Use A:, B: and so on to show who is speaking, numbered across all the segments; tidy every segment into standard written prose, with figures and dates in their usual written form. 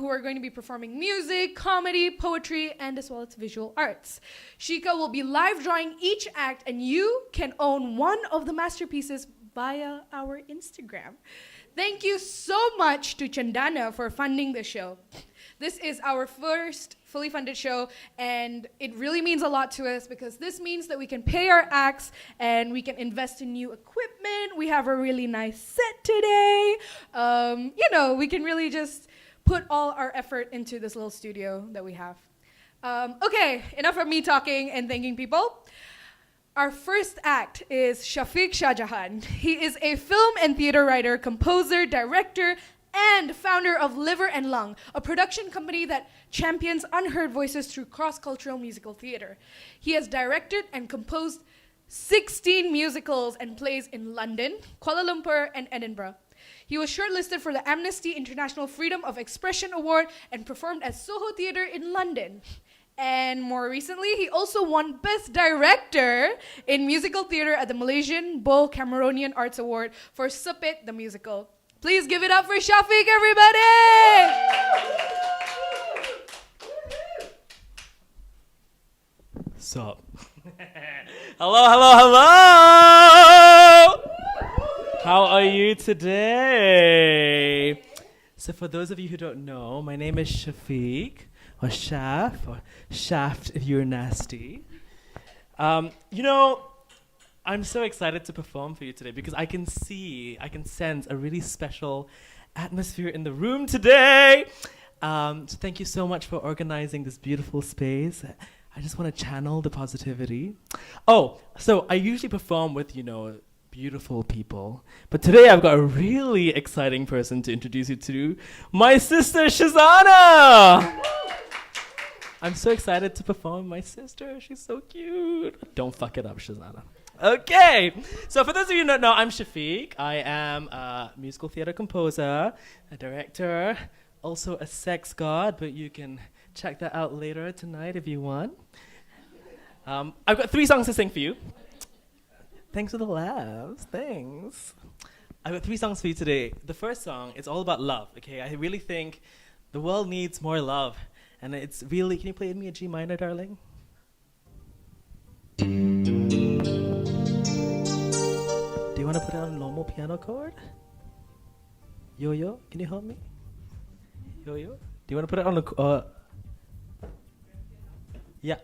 A: are going to be performing music, comedy, poetry, and as well as visual arts. Shika will be live drawing each act, and you can own one of the masterpieces via our Instagram. Thank you so much to Chandana for funding the show. This is our first fully funded show, and it really means a lot to us because this means that we can pay our acts and we can invest in new equipment. We have a really nice set today. We can really just put all our effort into this little studio that we have. Okay, enough of me talking and thanking people. Our first act is Shafiq Shahjahan. He is a film and theater writer, composer, director, and founder of Liver and Lung, a production company that champions unheard voices through cross-cultural musical theater. He has directed and composed 16 musicals and plays in London, Kuala Lumpur, and Edinburgh. He was shortlisted for the Amnesty International Freedom of Expression Award and performed at Soho Theatre in London. And more recently, he also won Best Director in Musical Theatre at the Malaysian Bowl Cameronian Arts Award for Sepit the Musical. Please give it up for Shafiq, everybody!
B: Sup? Hello! How are you today? So for those of you who don't know, my name is Shafiq, or Shaf, or Shaft if you're nasty. I'm so excited to perform for you today because I can sense a really special atmosphere in the room today. So thank you so much for organizing this beautiful space. I just want to channel the positivity. Oh, so I usually perform with, beautiful people. But today I've got a really exciting person to introduce you to, my sister Shazana! I'm so excited to perform with my sister. She's so cute. Don't fuck it up, Shazana. Okay, so for those of you who don't know, I'm Shafiq. I am a musical theater composer, a director, also a sex god, but you can check that out later tonight if you want. I've got 3 songs to sing for you. Thanks for the laughs, thanks. I've got 3 songs for you today. The first song is all about love, okay? I really think the world needs more love. And it's really, can you play me a G minor, darling? Do you want to put it on a normal piano chord? Yo-yo, can you help me? Yo-yo? Do you want to put it on a... Yeah.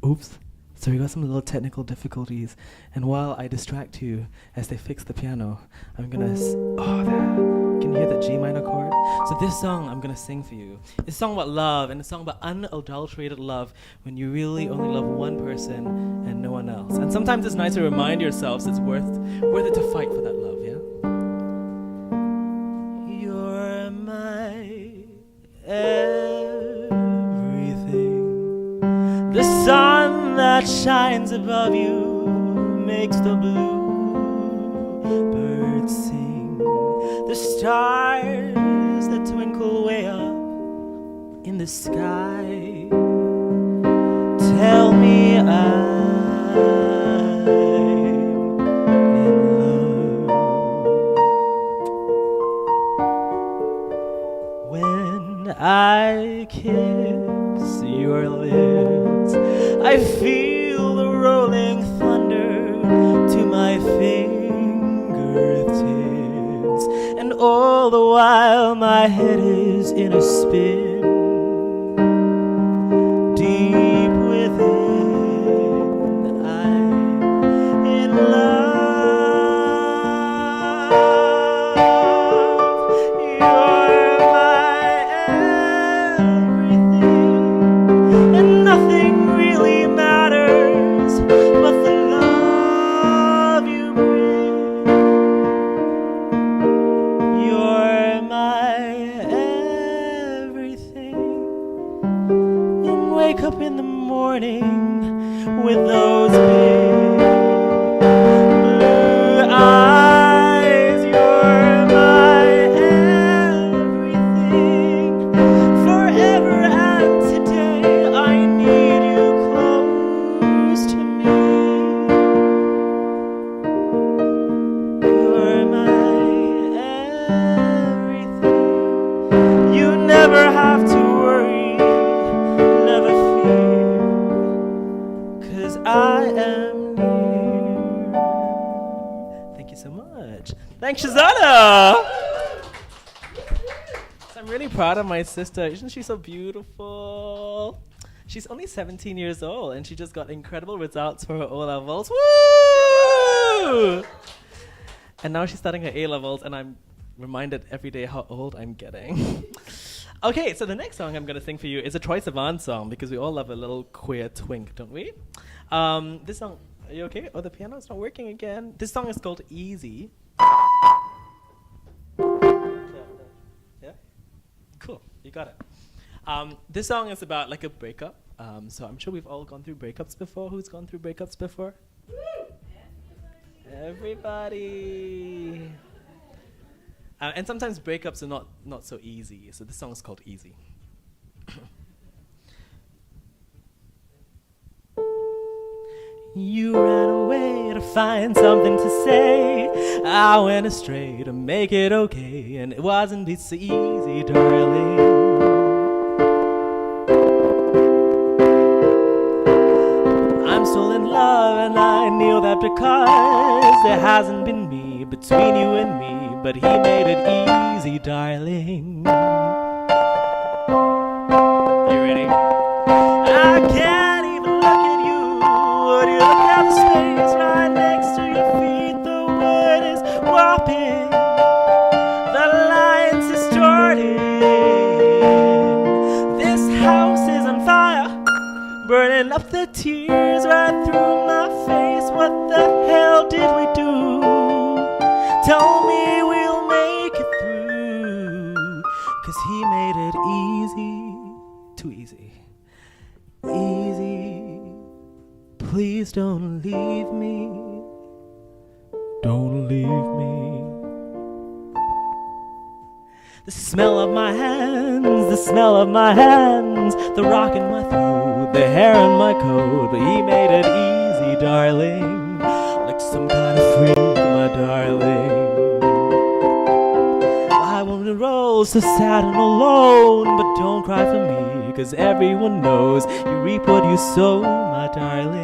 B: Oops. So we got some little technical difficulties. And while I distract you as they fix the piano, I'm going to... Can you hear that G minor chord? So this song I'm going to sing for you. It's a song about love, and a song about unadulterated love when you really only love one person and no one else. And sometimes it's nice to remind yourselves it's worth it to fight for that love, yeah? You're my everything. The sun that shines above you makes the blue birds sing. The stars that twinkle way up in the sky tell me I'm in love. When I kiss your lips, I feel the rolling thunder to my fingertips, and all the while my head is in a spin. Deep within, I'm in love. You're my everything, and nothing really matters but the love you bring. You're my everything. And wake up in the morning with those big blue eyes. You're my everything. Forever and today I need you close to me. You're my everything. much. Thanks, Shazana. So I'm really proud of my sister. Isn't she so beautiful? She's only 17 years old, and she just got incredible results for her O-levels. Woo! And now she's starting her A-levels, and I'm reminded every day how old I'm getting. Okay, so the next song I'm going to sing for you is a Troye Sivan song, because we all love a little queer twink, don't we? This song, are you okay? Oh, the piano's not working again. This song is called Easy. Yeah? Cool, you got it. This song is about like a breakup. So I'm sure we've all gone through breakups before. Who's gone through breakups before? Everybody. And sometimes breakups are not so easy. So this song is called Easy. You ran away to find something to say. I went astray to make it okay, and it wasn't this easy, darling. I'm still in love, and I knew that because there hasn't been me between you and me, but he made it easy, darling. Are you ready? I can't even look at you. Would you look at the space right next to your feet? The wood is warping, the lines distorting. This house is on fire, burning up the tears right through my face. What the hell did we do? Tell me we'll make it through, 'cause he made it easy, too easy, easy. Please don't leave me, don't leave me. The smell of my hands, the smell of my hands, the rock in my throat, the hair in my coat, but he made it easy, darling, like some kind of freak, my darling. I won't roll so sad and alone, but don't cry for me, 'cause everyone knows you reap what you sow, my darling.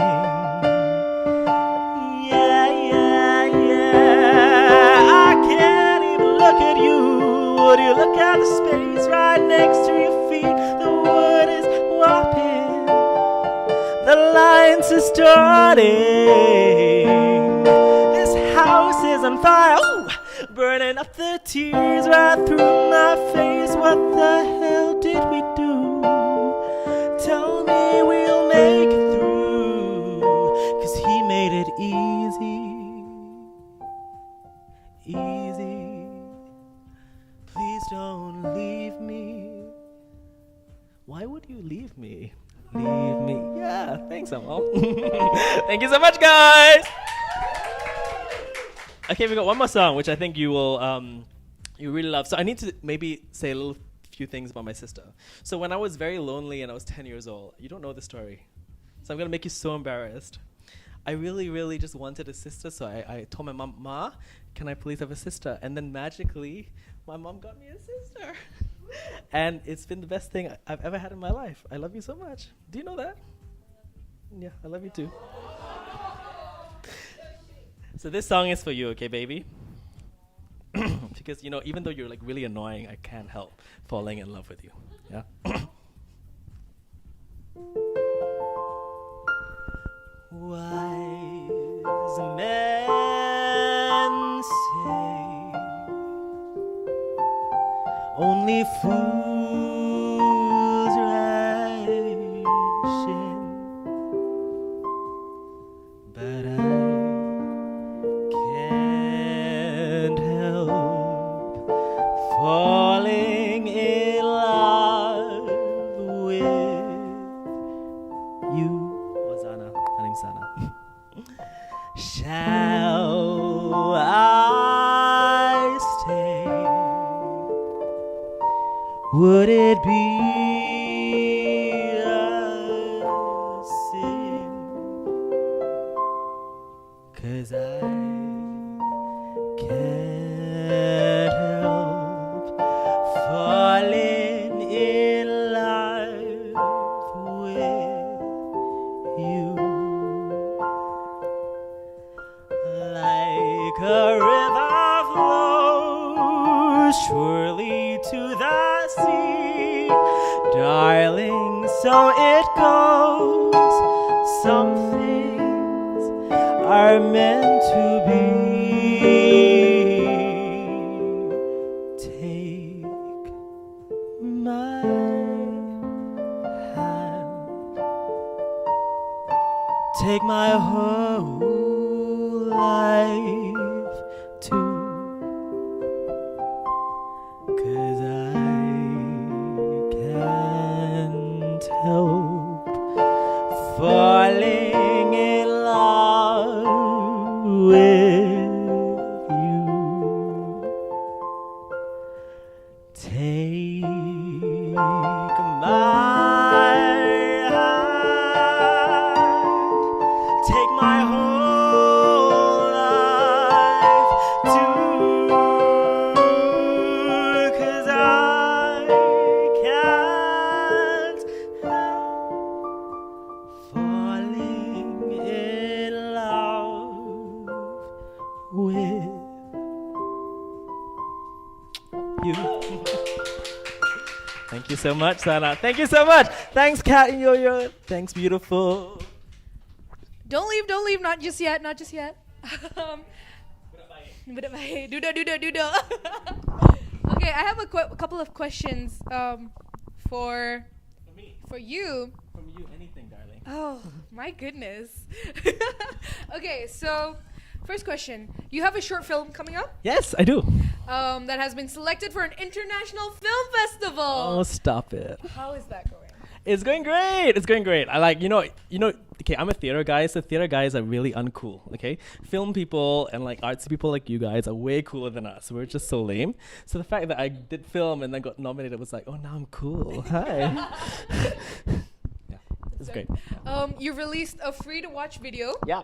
B: Yeah, yeah, yeah, I can't even look at you. Would you look at the space right next to your feet? The wood is warping, the lines distorting. This house is on fire, ooh, burning up the tears right through my face. What the hell did we do? Tell me we'll make it through, 'cause he made it easy, easy. Please don't leave me. Why would you leave me? Leave me. Yeah, thanks, Amal. Thank you so much, guys. Okay, we got one more song, which I think you will, you really love. So I need to maybe say a little few things about my sister. So when I was very lonely and I was 10 years old, you don't know the story, so I'm gonna make you so embarrassed. I really, really just wanted a sister, so I told my mom, Ma, can I please have a sister? And then magically, my mom got me a sister. And it's been the best thing I've ever had in my life. I love you so much. Do you know that? Yeah, I love you too. So this song is for you, okay, baby? Because, you know, even though you're like really annoying, I can't help falling in love with you. Yeah? Wise men say only fools rush in, but I can't help falling in love with you. Wazana, her name's Sana. Shall I stay? Would it be a sin? 'Cause I can't help falling in love with you. Like a river surely to the sea. Darling, so it goes. Some things are meant to be. Take my hand. Take my whole life too. 'Cause I can't help falling in love with you. Take my hand, take my whole life too. 'Cause I can't help falling in love with you. Thank you so much, Sana. Thank you so much. Thanks, Kat and Yo-Yo. Thanks, beautiful.
A: Don't leave, don't leave. Not just yet, not just yet. Budak baik. Duduk. Okay, I have a couple of questions for
B: me.
A: for you.
B: From you, anything, darling.
A: Oh, my goodness. Okay, so first question. You have a short film coming up
B: Yes, I do.
A: that has been selected for an international film festival.
B: Oh, stop it.
A: How is that going?
B: It's going great. It's going great. I like, okay, I'm a theater guy, so theater guys are really uncool, okay? Film people and like artsy people like you guys are way cooler than us. We're just so lame. So the fact that I did film and then got nominated was like, oh, now I'm cool. Hi. Yeah, it's great.
A: You released a free-to-watch video
B: Yeah.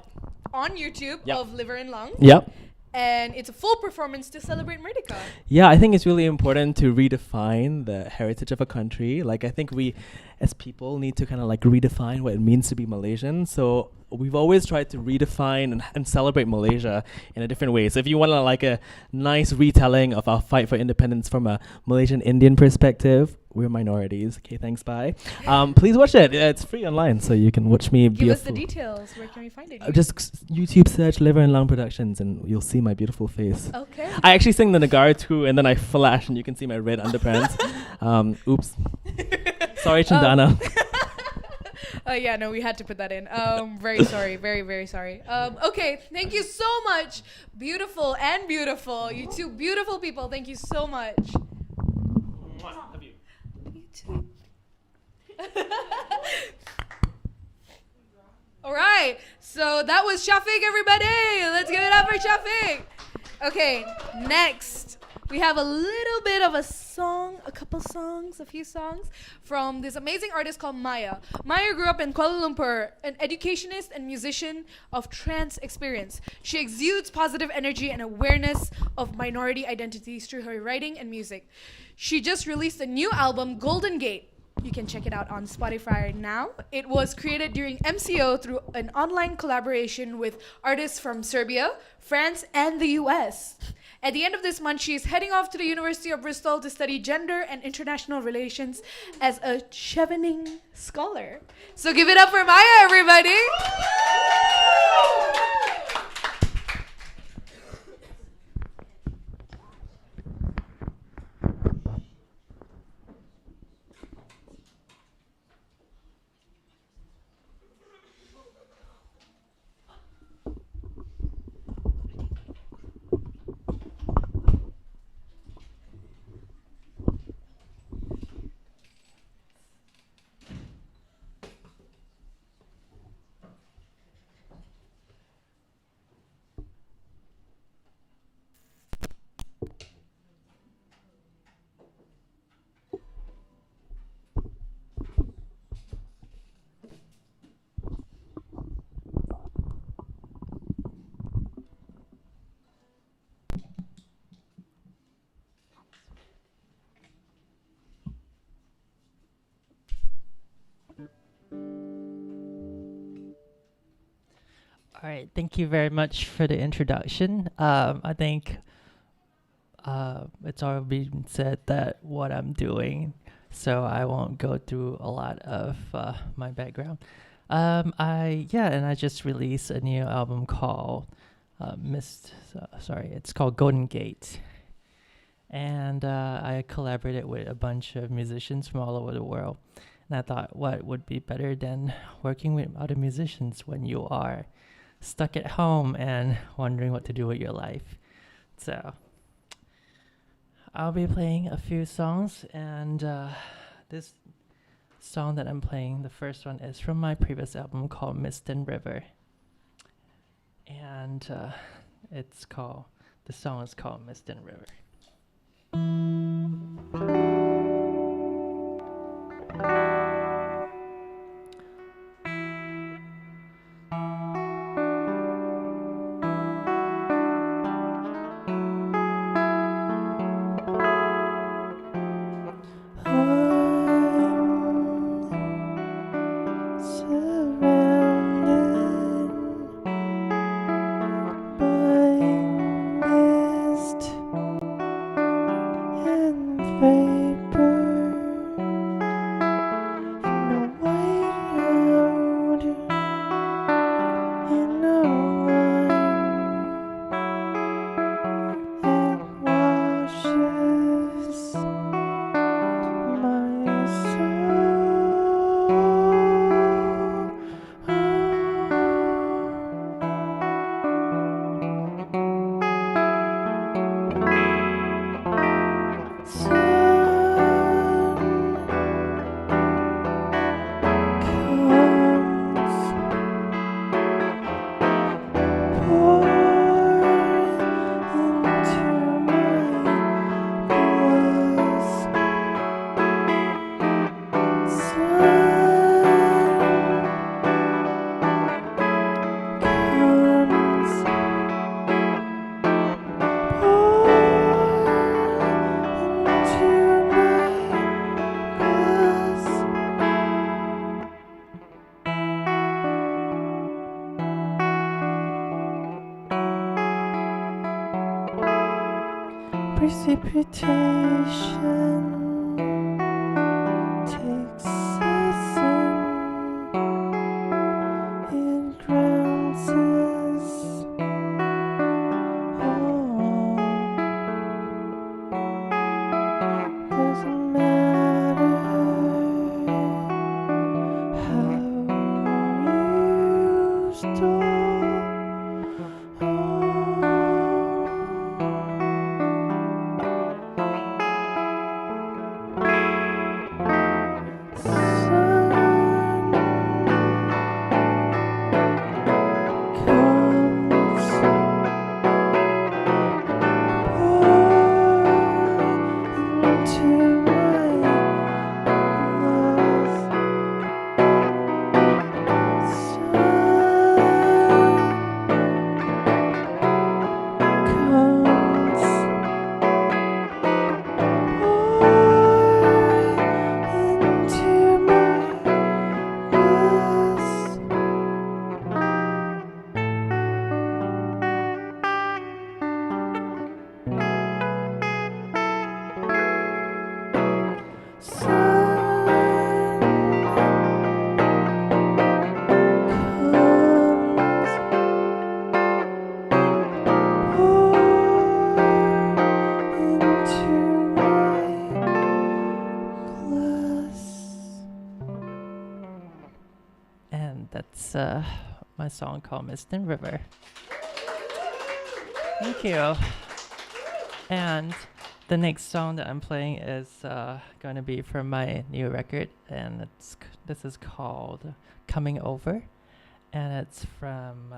A: on YouTube
B: Yep.
A: of Liver and Lung,
B: Yep.
A: and it's a full performance to celebrate Merdeka.
B: Yeah, I think it's really important to redefine the heritage of a country. Like, I think we, as people, need to kind of like redefine what it means to be Malaysian. So we've always tried to redefine and celebrate Malaysia in a different way. So if you want to like a nice retelling of our fight for independence from a Malaysian Indian perspective, we're minorities. Okay, thanks, bye. Please watch it. It's free online, so you can watch me be
A: Give
B: a
A: us the
B: fool.
A: details. Where can we find it?
B: Just YouTube search Liver and Lung Productions and you'll see my beautiful face.
A: Okay.
B: I actually sing the Nagara too, and then I flash and you can see my red underpants. Oops. Sorry, Chandana.
A: Yeah, no, we had to put that in. Very sorry. Very, very sorry. Okay, thank you so much. Beautiful and beautiful. You two beautiful people. Thank you so much.
B: Love you.
A: You too. All right. So that was Shafiq, everybody. Let's give it up for Shafiq. Okay, next. We have a little bit of a song, a few songs from this amazing artist called Maya. Maya grew up in Kuala Lumpur, an educationist and musician of trance experience. She exudes positive energy and awareness of minority identities through her writing and music. She just released a new album, Golden Gate. You can check it out on Spotify now. It was created during MCO through an online collaboration with artists from Serbia, France, and the US. At the end of this month, she is heading off to the University of Bristol to study gender and international relations as a Chevening scholar. So give it up for Maya, everybody.
C: All right, thank you very much for the introduction. I think it's already been said that what I'm doing, so I won't go through a lot of my background. I just released a new album called it's called Golden Gate, and I collaborated with a bunch of musicians from all over the world. And I thought, what would be better than working with other musicians when you are stuck at home and wondering what to do with your life? So I'll be playing a few songs, and this song that I'm playing, the first one, is from my previous album called Mist and River, and the song is called Mist and River. Precipitation takes us in, it grounds us all. Doesn't matter how used or that's my song called Mist and River. Thank you. And the next song that I'm playing is going to be from my new record, and this is called Coming Over, and it's from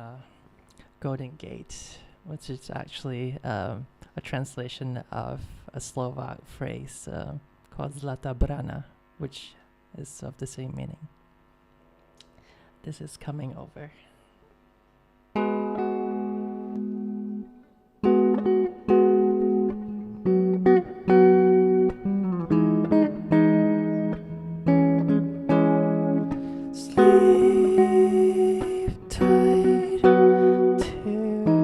C: Golden Gate, which is actually a translation of a Slovak phrase called Zlata Brana, which is of the same meaning. This is Coming Over. Sleep tight tonight.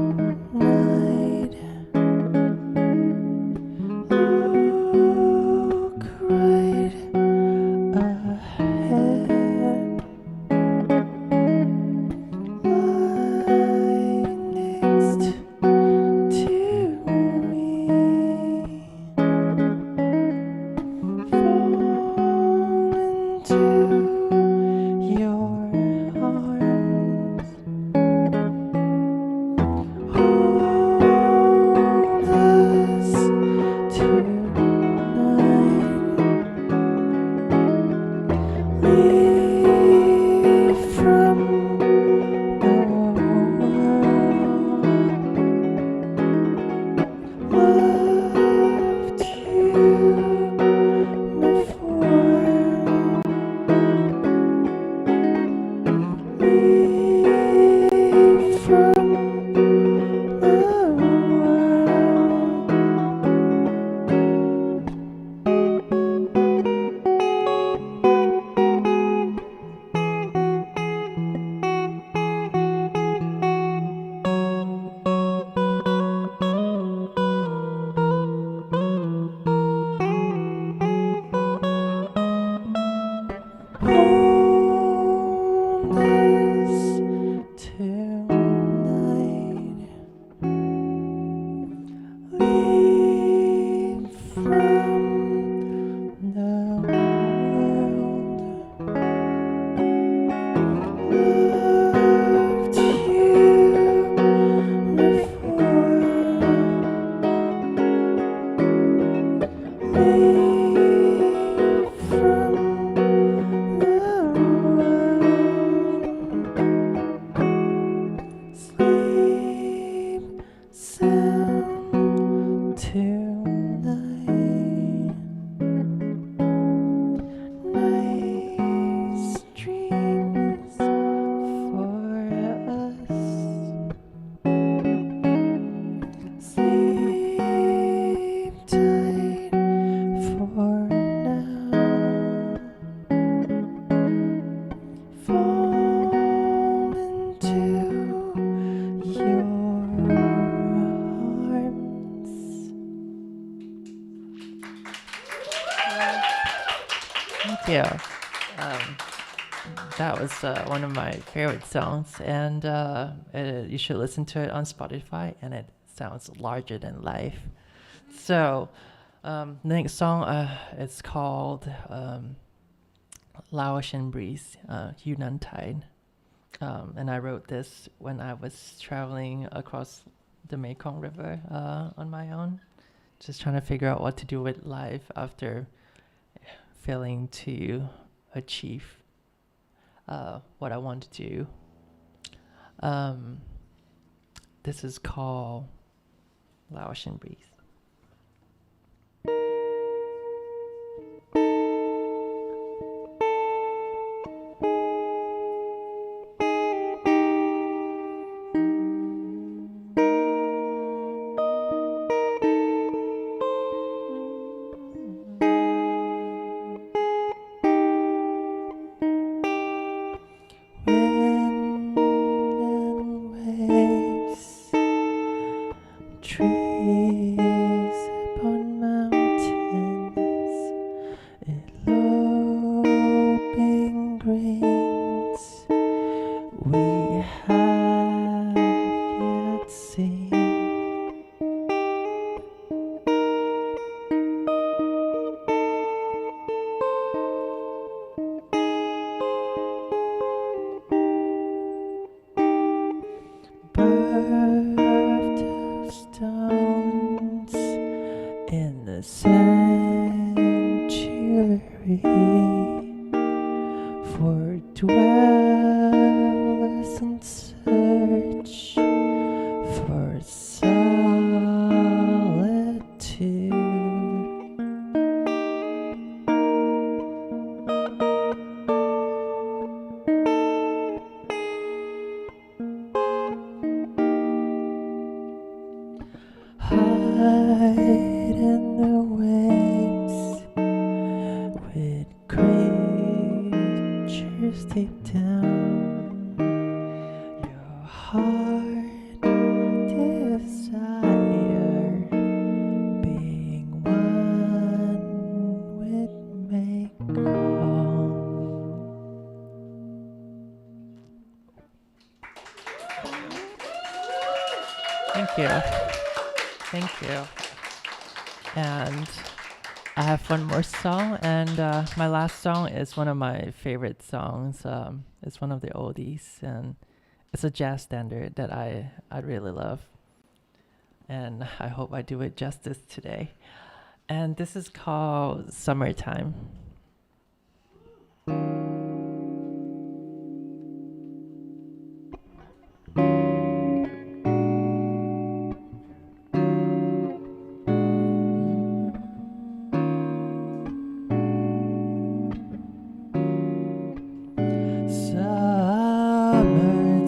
C: you. That was one of my favorite songs, and you should listen to it on Spotify, and it sounds larger than life. So, the next song is called Laotian Breeze, Yunnan Tide. And I wrote this when I was traveling across the Mekong River on my own, just trying to figure out what to do with life after failing to achieve what I want to do. This is called Laotian Breeze. Trees upon mountains, eloping grains we have yet seen. Birth of stones in the sanctuary for dwellers in search for solitude. Hide in the waves with creatures deep down. Your heart desire being one with Mekong. Thank you. Thank you. And I have one more song, and my last song is one of my favorite songs. It's one of the oldies, and it's a jazz standard that I really love. And I hope I do it justice today. And this is called Summertime.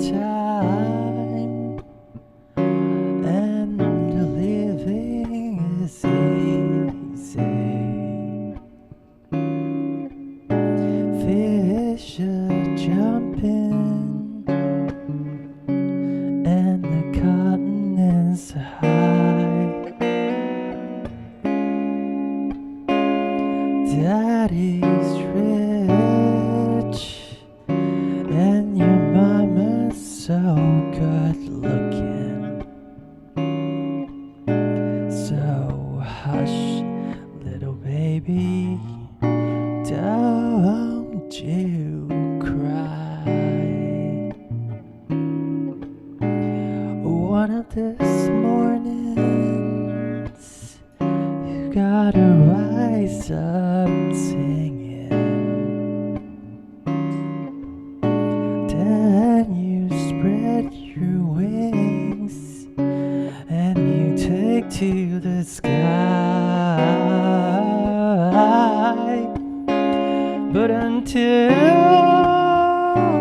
C: Summertime, and the living is easy. Fish are jumping, and the cotton is high. Daddy's rich, and your mama's so good looking. So hush, little baby, don't you cry. One of these mornings, you gotta rise up singing. Then you spread your wings and you take to the sky. But until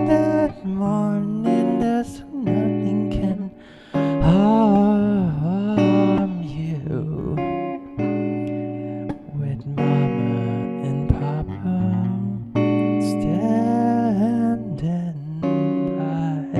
C: that morning, there's nothing can harm you. With mama and papa standing by.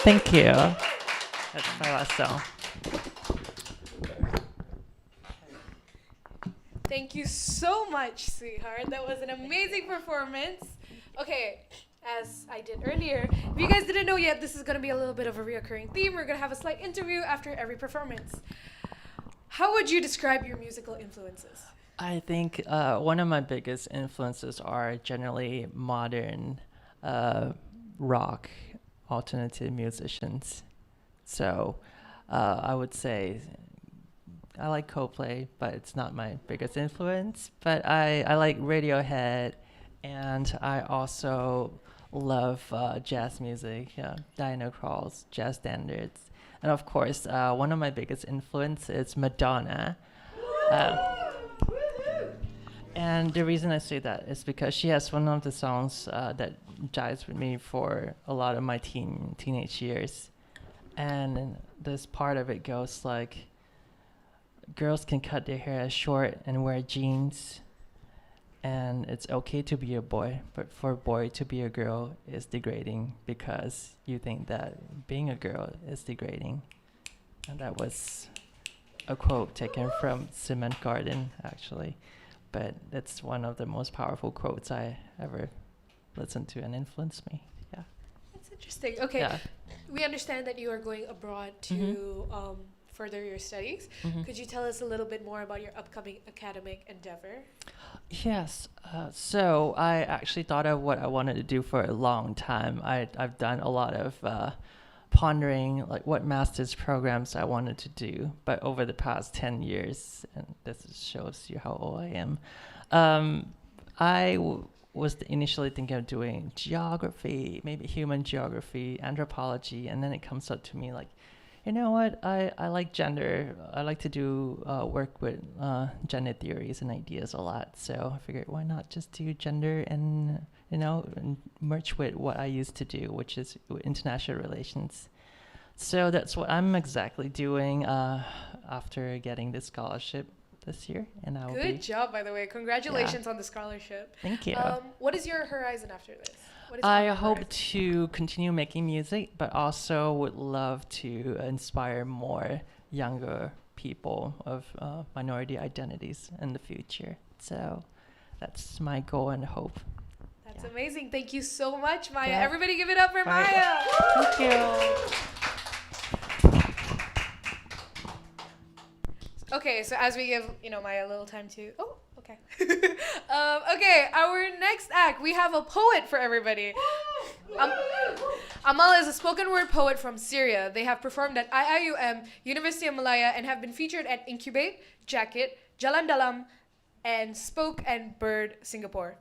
C: Thank you. That's my last song.
A: Thank you so much, sweetheart. That was an amazing performance. Okay, as I did earlier, if you guys didn't know yet, this is going to be a little bit of a reoccurring theme. We're going to have a slight interview after every performance. How would you describe your musical influences?
C: I think one of my biggest influences are generally modern rock alternative musicians. So I would say I like Coldplay, but it's not my biggest influence. But I like Radiohead, and I also love jazz music, Dino Crawls, jazz standards. And of course, one of my biggest influence is Madonna. And the reason I say that is because she has one of the songs that jives with me for a lot of my teenage years. And this part of it goes like, girls can cut their hair short and wear jeans, and it's okay to be a boy, but for a boy to be a girl is degrading because you think that being a girl is degrading. And that was a quote taken from Cement Garden, actually. But that's one of the most powerful quotes I ever listened to and influenced me. Yeah.
A: That's interesting. Okay,
C: Yeah.
A: we understand that you are going abroad to further your studies. Could you tell us a little bit more about your upcoming academic endeavor?
C: Yes. So I actually thought of what I wanted to do for a long time. I've done a lot of pondering like what master's programs I wanted to do, but over the past 10 years, and this shows you how old I am, I was initially thinking of doing geography, maybe human geography, anthropology, and then it comes up to me like, you know what, I like gender. I like to do work with gender theories and ideas a lot. So I figured, why not just do gender and, and merge with what I used to do, which is international relations. So that's what I'm exactly doing after getting this scholarship this year. And I will
A: Good job, by the way. Congratulations on the scholarship.
C: Thank you.
A: What is your horizon after this? What is
C: I
A: your
C: hope
A: horizon?
C: to continue making music, but also would love to inspire more younger people of minority identities in the future. So that's my goal and hope.
A: That's amazing. Thank you so much, Maya.
C: Yeah.
A: Everybody give it up for
C: Bye.
A: Maya.
C: Thank you.
A: Okay, so as we give, Maya a little time to... Oh, okay. Okay, our next act, we have a poet for everybody. Amal is a spoken word poet from Syria. They have performed at IIUM, University of Malaya, and have been featured at inkQbate, Jacket, Jalan Dalam, and Spoke and Bird Singapore.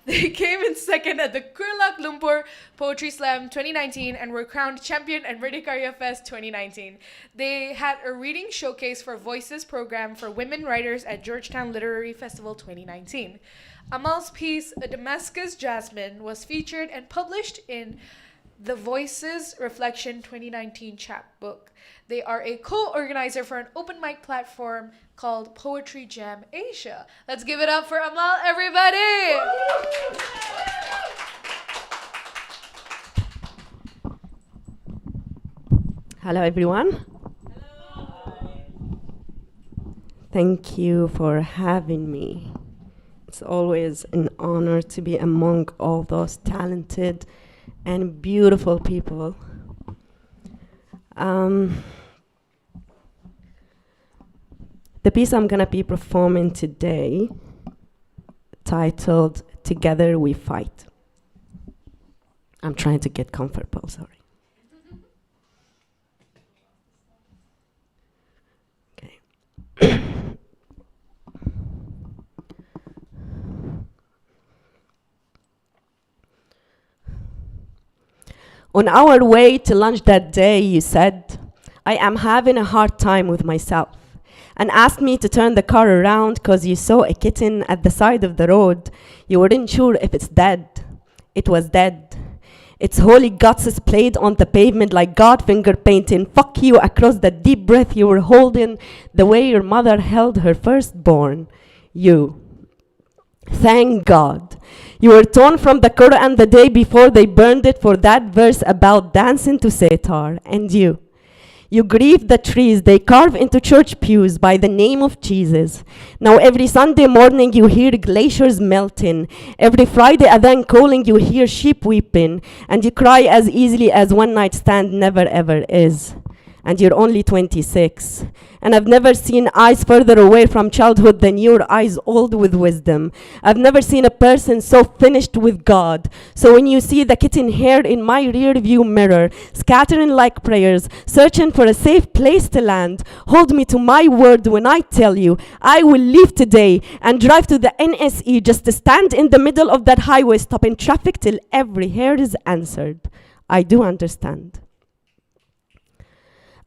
A: They came in second at the Kuala Lumpur Poetry Slam 2019 and were crowned champion at Berdikaya Fest 2019. They had a reading showcase for Voices program for women writers at Georgetown Literary Festival 2019. Amal's piece, A Damascus Jasmine, was featured and published in the Voices Reflection 2019 chapbook. They are a co-organizer for an open mic platform called Poetry Jam Asia. Let's give it up for Amal, everybody!
D: Hello, everyone. Thank you for having me. It's always an honor to be among all those talented and beautiful people. The piece I'm going to be performing today, titled Together We Fight. I'm trying to get comfortable, sorry. Okay. On our way to lunch that day, you said, I am having a hard time with myself, and asked me to turn the car around because you saw a kitten at the side of the road. You weren't sure if it's dead. It was dead. Its holy guts is played on the pavement like God finger painting. Fuck you across the deep breath you were holding, the way your mother held her firstborn. You. Thank God. You were torn from the Quran the day before they burned it for that verse about dancing to sitar. And you grieve the trees they carve into church pews by the name of Jesus. Now every Sunday morning you hear glaciers melting. Every Friday adhan calling you hear sheep weeping. And you cry as easily as one night stand never ever is. And you're only 26. And I've never seen eyes further away from childhood than your eyes old with wisdom. I've never seen a person so finished with God. So when you see the kitten hair in my rear view mirror, scattering like prayers, searching for a safe place to land, hold me to my word when I tell you, I will leave today and drive to the NSE just to stand in the middle of that highway, stopping traffic till every hair is answered. I do understand.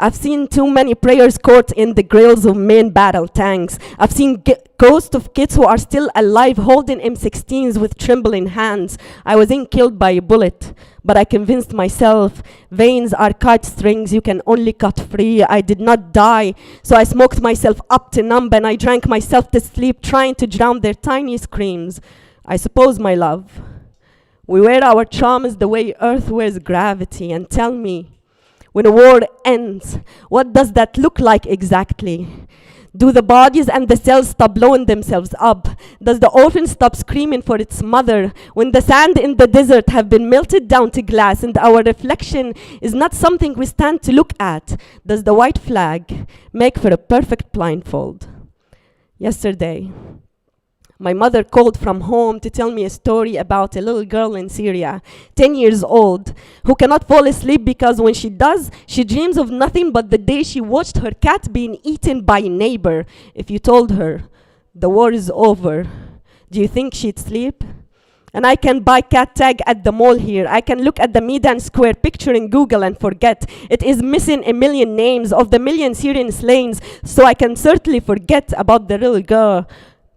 D: I've seen too many prayers caught in the grills of main battle tanks. I've seen ghosts of kids who are still alive holding M16s with trembling hands. I wasn't killed by a bullet, but I convinced myself veins are kite strings you can only cut free. I did not die, so I smoked myself up to numb and I drank myself to sleep trying to drown their tiny screams. I suppose, my love, we wear our traumas the way Earth wears gravity. And tell me, when a war ends, what does that look like exactly? Do the bodies and the cells stop blowing themselves up? Does the orphan stop screaming for its mother? When the sand in the desert have been melted down to glass and our reflection is not something we stand to look at, does the white flag make for a perfect blindfold? Yesterday, my mother called from home to tell me a story about a little girl in Syria, 10 years old, who cannot fall asleep because when she does, she dreams of nothing but the day she watched her cat being eaten by a neighbor. If you told her the war is over, do you think she'd sleep? And I can buy cat tag at the mall here. I can look at the Medan Square picture in Google and forget. It is missing a million names of the million Syrian slain, so I can certainly forget about the little girl,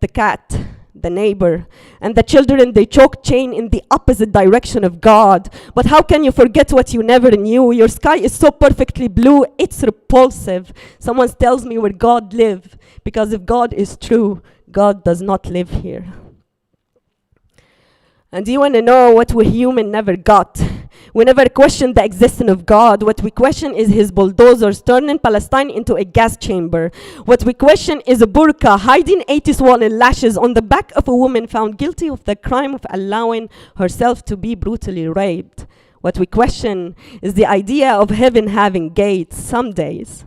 D: the cat, the neighbor, and the children they choke chain in the opposite direction of God. But how can you forget what you never knew? Your sky is so perfectly blue, it's repulsive. Someone tells me where God lives, because if God is true, God does not live here. And do you want to know what we human never got? We never questioned the existence of God. What we question is his bulldozers turning Palestine into a gas chamber. What we question is a burqa hiding 80 swollen lashes on the back of a woman found guilty of the crime of allowing herself to be brutally raped. What we question is the idea of heaven having gates some days.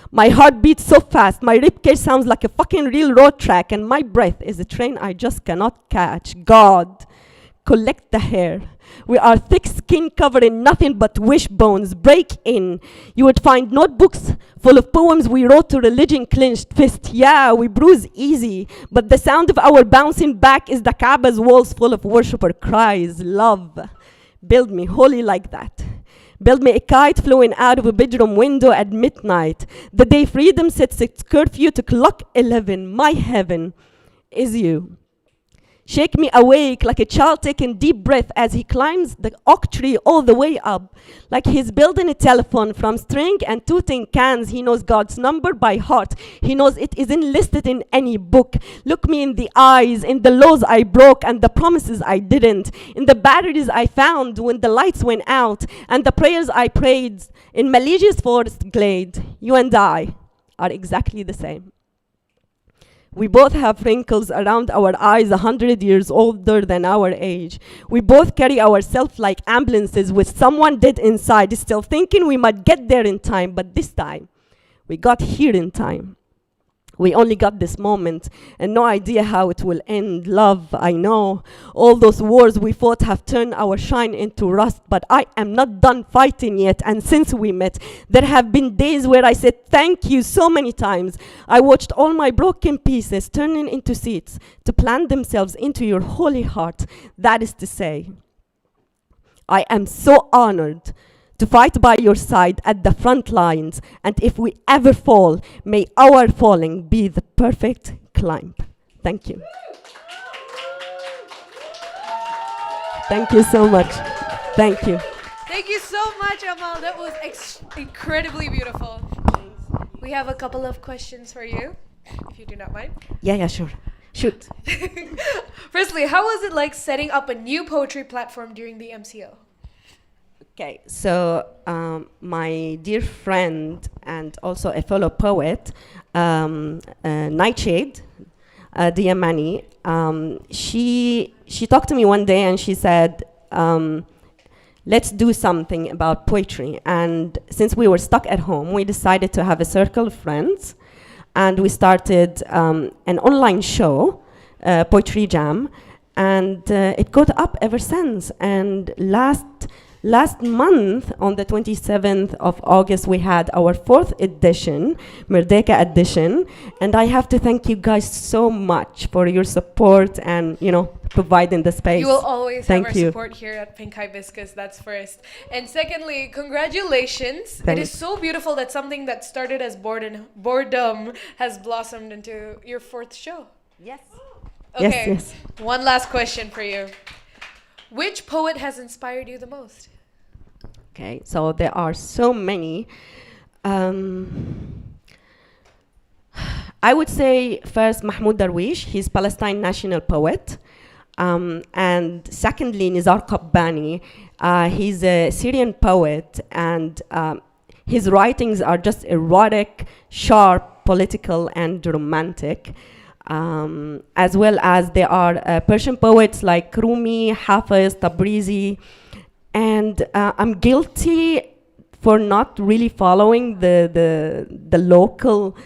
D: My heart beats so fast, my ribcage sounds like a fucking real road track, and my breath is a train I just cannot catch. God, collect the hair. We are thick skin covered in nothing but wishbones. Break in. You would find notebooks full of poems we wrote to religion clenched fist. Yeah, we bruise easy, but the sound of our bouncing back is the Kaaba's walls full of worshiper cries. Love, build me holy like that. Build me a kite flowing out of a bedroom window at midnight. The day freedom sets its curfew to clock 11. My heaven is you. Shake me awake like a child taking deep breath as he climbs the oak tree all the way up. Like he's building a telephone from string and two tin cans. He knows God's number by heart. He knows it isn't listed in any book. Look me in the eyes, in the laws I broke and the promises I didn't, in the batteries I found when the lights went out, and the prayers I prayed in Malaysia's forest glade. You and I are exactly the same. We both have wrinkles around our eyes 100 years older than our age. We both carry ourselves like ambulances with someone dead inside, still thinking we might get there in time, but this time, we got here in time. We only got this moment and no idea how it will end. Love, I know. All those wars we fought have turned our shine into rust, but I am not done fighting yet. And since we met, there have been days where I said thank you so many times. I watched all my broken pieces turning into seeds to plant themselves into your holy heart. That is to say, I am so honored to fight by your side at the front lines, and if we ever fall, may our falling be the perfect climb. Thank you. Thank you so much. Thank you.
A: Thank you so much, Amal. That was incredibly beautiful. We have a couple of questions for you, if you do not mind.
D: Yeah, sure. Shoot.
A: Firstly, how was it like setting up a new poetry platform during the MCO?
D: Okay, so my dear friend and also a fellow poet, Nightshade, Diamani, she talked to me one day and she said, let's do something about poetry. And since we were stuck at home, we decided to have a circle of friends, and we started an online show, Poetry Jam, and it got up ever since. And last month, on the 27th of August, we had our 4th edition, Merdeka edition, and I have to thank you guys so much for your support and, you know, providing the space.
A: You will always
D: Thank
A: have our
D: you.
A: support here at Pink Hibiscus, that's first. And secondly, congratulations. It
D: Thanks.
A: is so beautiful that something that started as boredom has blossomed into your 4th show.
D: Yes.
A: Okay,
D: Yes.
A: one last question for you. Which poet has inspired you the most?
D: Okay, so there are so many. I would say first Mahmoud Darwish, he's Palestine national poet. And secondly, Nizar Qabbani, he's a Syrian poet, and his writings are just erotic, sharp, political, and romantic. As well as there are Persian poets like Rumi, Hafiz, Tabrizi, and I'm guilty for not really following the local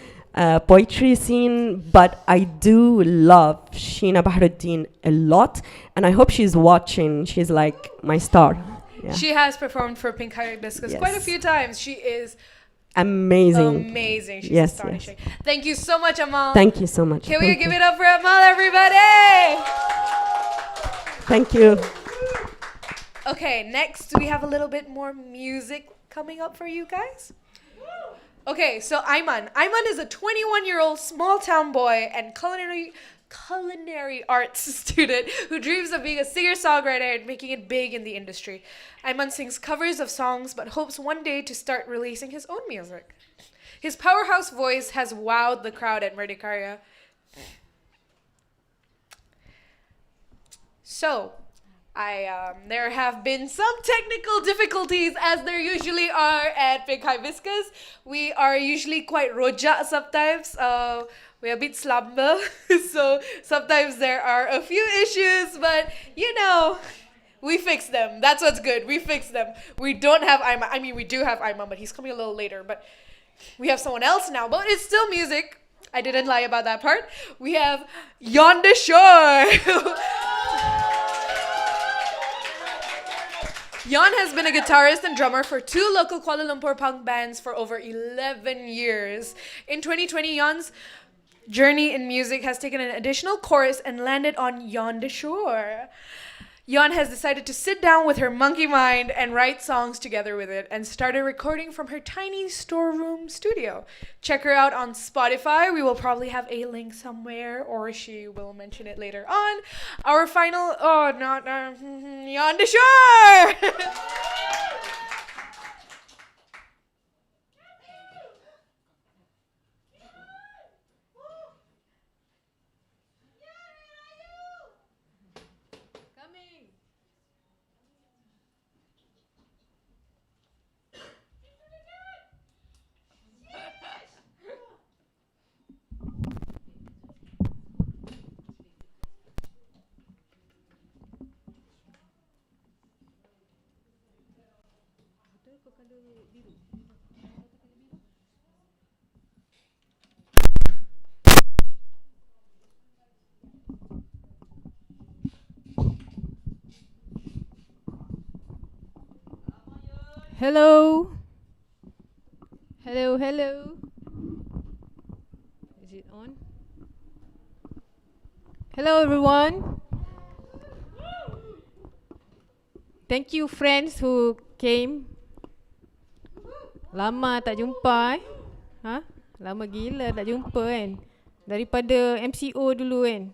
D: poetry scene, but I do love Sheena Bahruddin a lot, and I hope she's watching. She's like my star. Yeah.
A: She has performed for Pink Hibiscus quite a
D: Yes.
A: few times. She is
D: Amazing.
A: amazing. She's
D: Yes,
A: astonishing. Thank you so much, Amal.
D: Thank you so much.
A: Can we
D: Thank
A: give
D: you.
A: it up for Amal, everybody?
D: Thank you.
A: Okay, next we have a little bit more music coming up for you guys. Okay, so Ayman. Ayman is a 21-year-old small-town boy and culinary arts student who dreams of being a singer-songwriter and making it big in the industry. Ayman sings covers of songs but hopes one day to start releasing his own music. His powerhouse voice has wowed the crowd at Merdekaria. So, there have been some technical difficulties, as there usually are at Pink Hibiscus. We are usually quite roja sometimes. We're a bit slumber, so sometimes there are a few issues, but you know, we fix them. That's what's good. We fix them. We don't have Ayman. I mean, we do have Ayman, but he's coming a little later. But we have someone else now, but it's still music. I didn't lie about that part. We have Yonder Shore. Jan has been a guitarist and drummer for 2 local Kuala Lumpur punk bands for over 11 years. In 2020, Jan's journey in music has taken an additional course and landed on Yonder Shore. Jan has decided to sit down with her monkey mind and write songs together with it, and started recording from her tiny storeroom studio. Check her out on Spotify. We will probably have a link somewhere, or she will mention it later on. Our final, Yonder Shore!
E: Hello. Hello, hello. Is it on? Hello, everyone. Thank you, friends who came. Lama tak jumpa Ha? Lama gila tak jumpa kan. Daripada MCO dulu kan.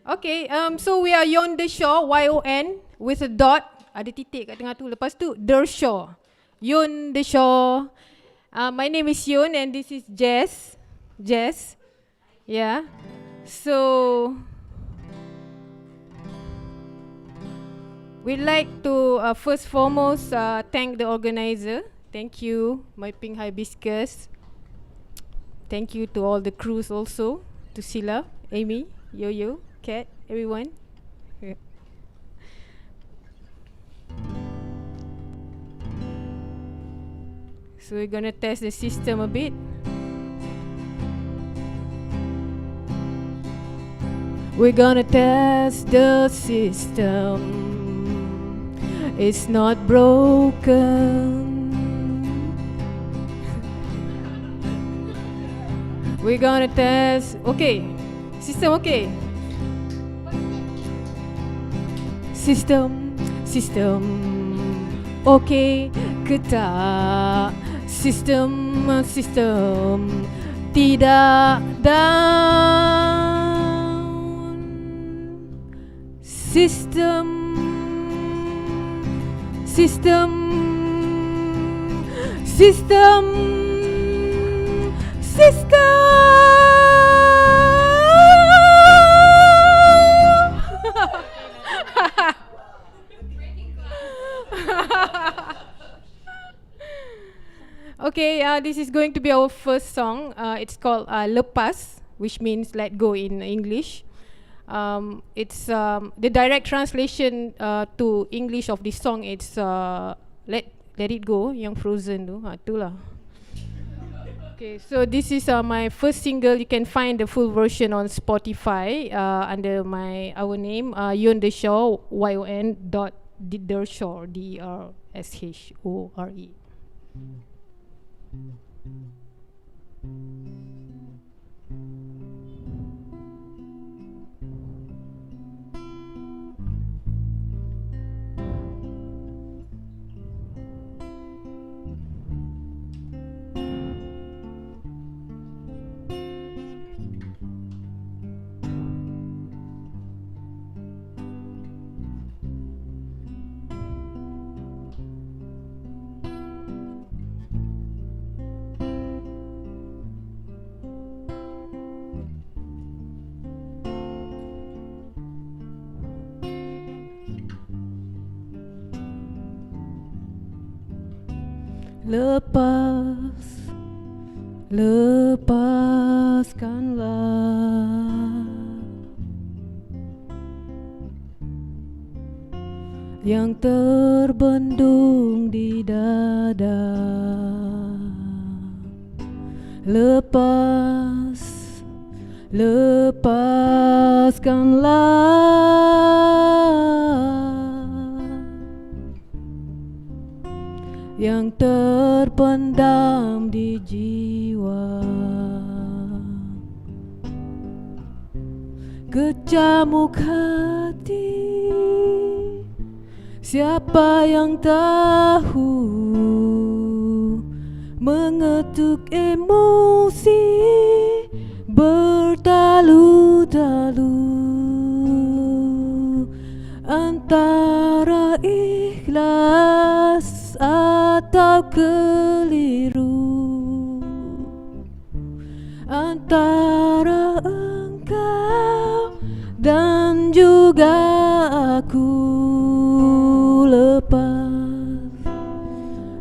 E: Okay, so we are Yonder Shore, Y-O-N, with a dot. Ada titik kat tengah tu. Lepas tu, Der Shore. Yonder Shore. My name is Yun and this is Jess. Jess. Yeah. So we'd like to first foremost thank the organizer. Thank you, my Pink Hibiscus. Thank you to all the crews also, to Sila, Amy, Yo-Yo, Kat, everyone. So we're gonna test the system a bit. We're gonna test the system. It's not broken. We're gonna test. Okay, system okay. System okay ke tak? Sistem tidak down. Sistem Okay, this is going to be our first song. It's called Lepas, which means let go in English. It's the direct translation to English of this song. It's let it go, yang Frozen tu. Itulah. Okay, so this is my first single. You can find the full version on Spotify under our name, Yon The Show, yon.Dershore, DRSHORE. Lepaskanlah yang terbendung di dada. Lepaskanlah yang terpendam di jiwa. Kecamuk hati, siapa yang tahu? Mengetuk emosi bertalu-talu antara ikhlas atau keliru, antara engkau dan juga aku.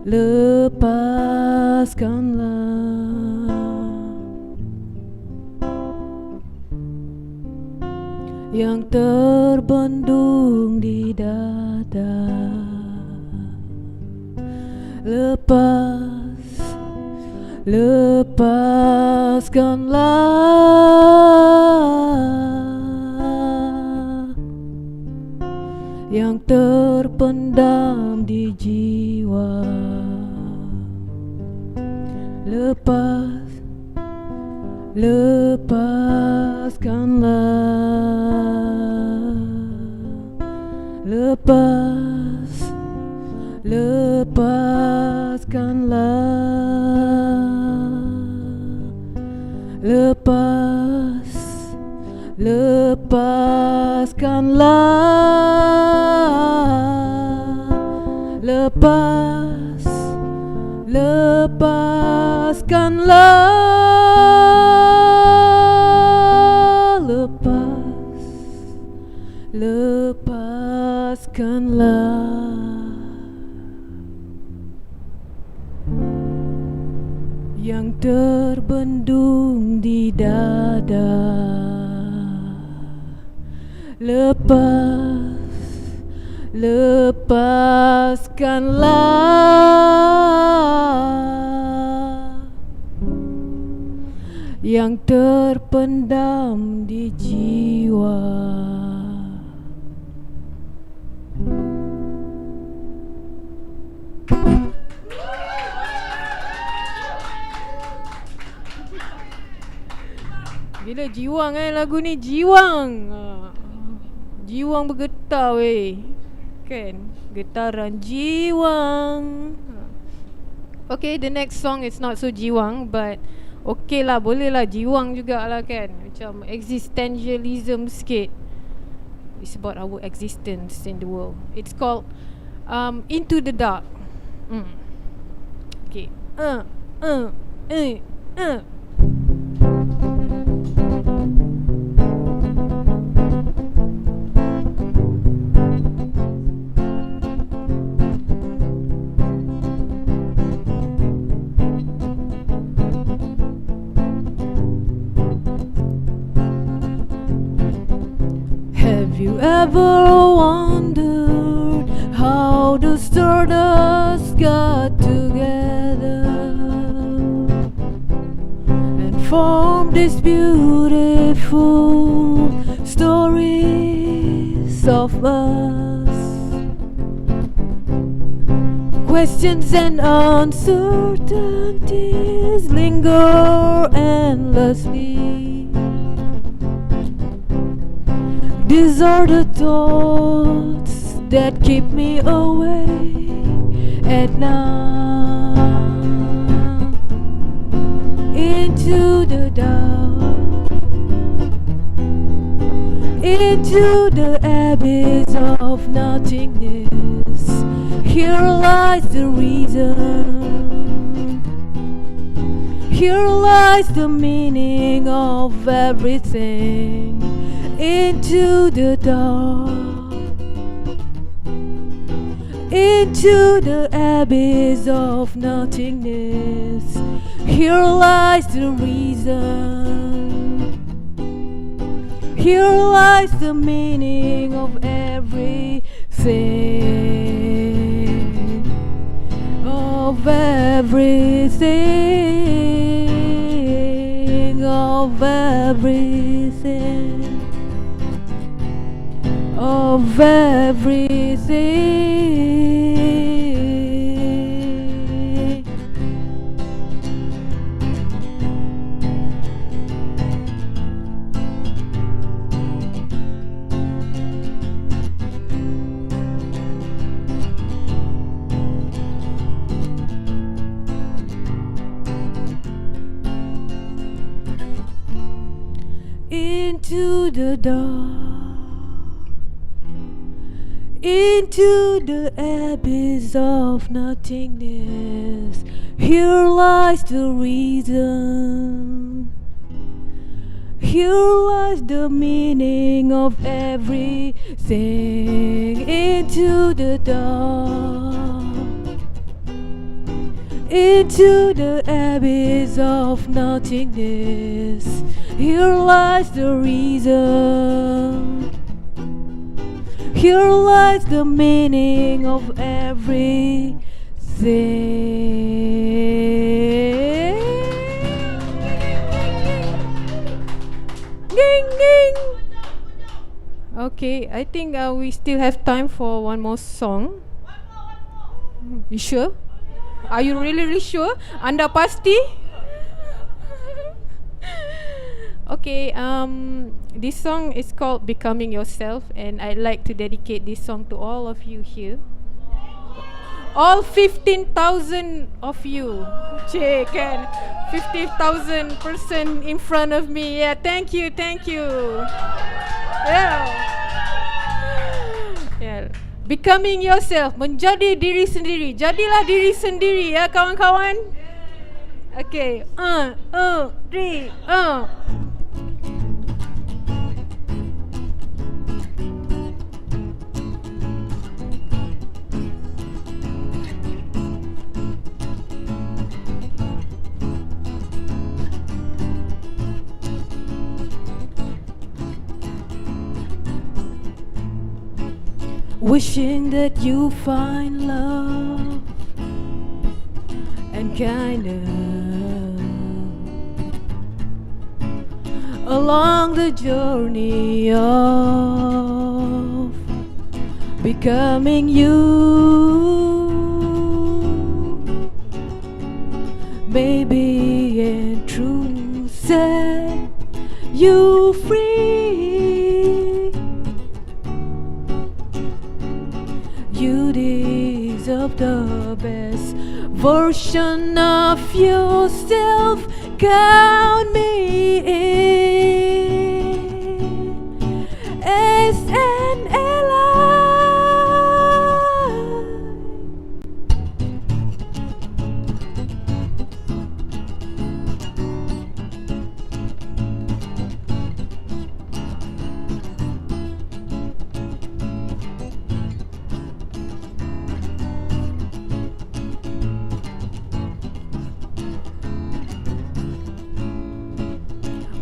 E: Lepaskanlah yang terbendung di dada. Lepaskanlah yang terpendam di jiwa. Lepaskanlah, lepaskanlah, lepaskanlah, lepaskanlah, yang terbendung di dada. Lepaskanlah yang terpendam di jiwa. Gila jiwang lagu ni jiwang. Jiwang bergetar weh. Kan? Getaran jiwang. Okay, the next song is not so jiwang, but okay lah, boleh lah jiwang jugalah kan. Macam existentialism sikit. It's about our existence in the world. It's called Into the Dark. Okay. Have you ever wondered how the stardust got together and formed these beautiful stories of us? Questions and uncertainties linger endlessly. These are the thoughts that keep me awake at night. Into the dark, into the abyss of nothingness. Here lies the reason. Here lies the meaning of everything. Into the dark, into the abyss of nothingness. Here lies the reason. Here lies the meaning of everything. Of everything. Of everything. Of everything. Into the dark, into the abyss of nothingness. Here lies the reason. Here lies the meaning of everything. Into the dark, into the abyss of nothingness. Here lies the reason. Here lies the meaning of everything. Ding ding. Okay, I think we still have time for one more song. You sure? Are you really sure? Anda pasti? Okay, this song is called Becoming Yourself, and I'd like to dedicate this song to all of you here. All 15,000 of you. Cik kan, 50,000 person in front of me. Yeah, thank you. Yeah. Becoming yourself, menjadi diri sendiri. Jadilah diri sendiri ya kawan-kawan. Okay, 3. wishing that you find love and kindness along the journey of becoming you. Baby and true set you free. You deserve the best version of yourself. Count me in as an ally.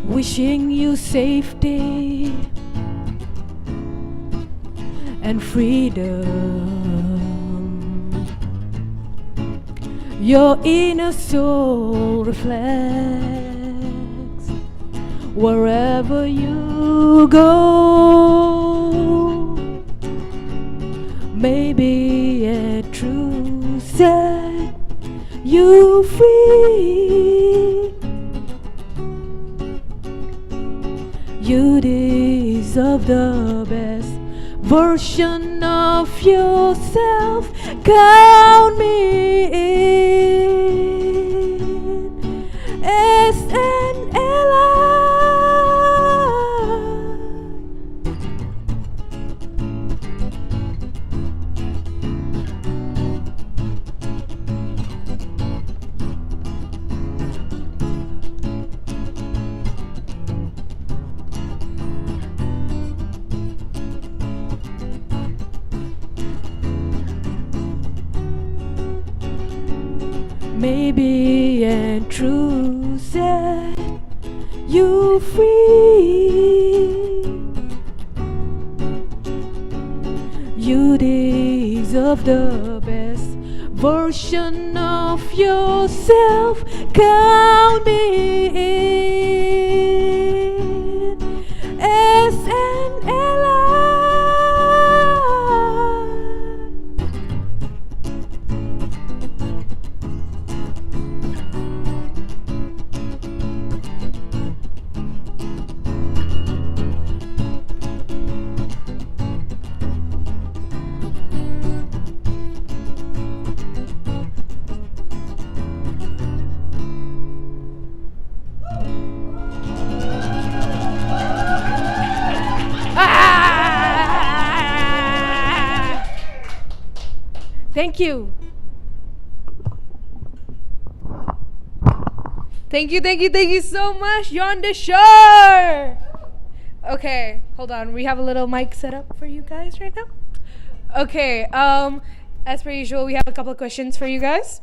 E: Wishing you safety and freedom. Your inner soul reflects wherever you go. Maybe a truth set you free. You deserve the best version of yourself. Count me in as an ally. Maybe and true set you free. You deserve the best version of yourself. Count me in as an ally. Thank you.
A: Thank you so much. You're on the shore. Okay, hold on. We have a little mic set up for you guys right now. Okay, as per usual, we have a couple of questions for you guys.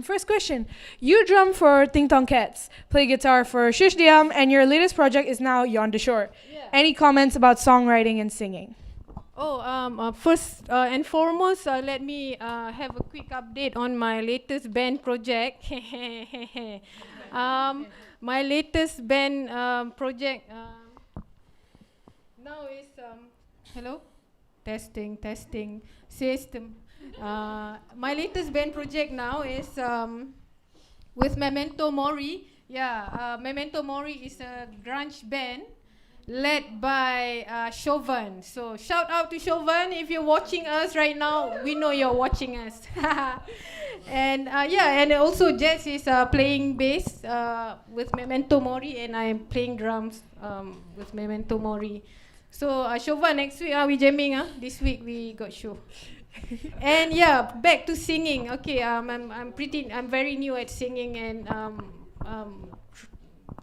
A: First question. You drum for Ting Tong Cats, play guitar for Shish Diam, and your latest project is now You're on the Shore.
E: Yeah.
A: Any comments about songwriting and singing?
E: First and foremost, let me have a quick update on my latest band project. My latest band project now is hello, testing system. My latest band project now is with Memento Mori. Memento Mori is a grunge band led by Chauvin. So shout out to Chauvin if you're watching us right now. We know you're watching us. And also Jets is playing bass with Memento Mori, and I'm playing drums with Memento Mori. So Chauvin, next week we jamming. This week we got show. And back to singing. Okay, I'm very new at singing, and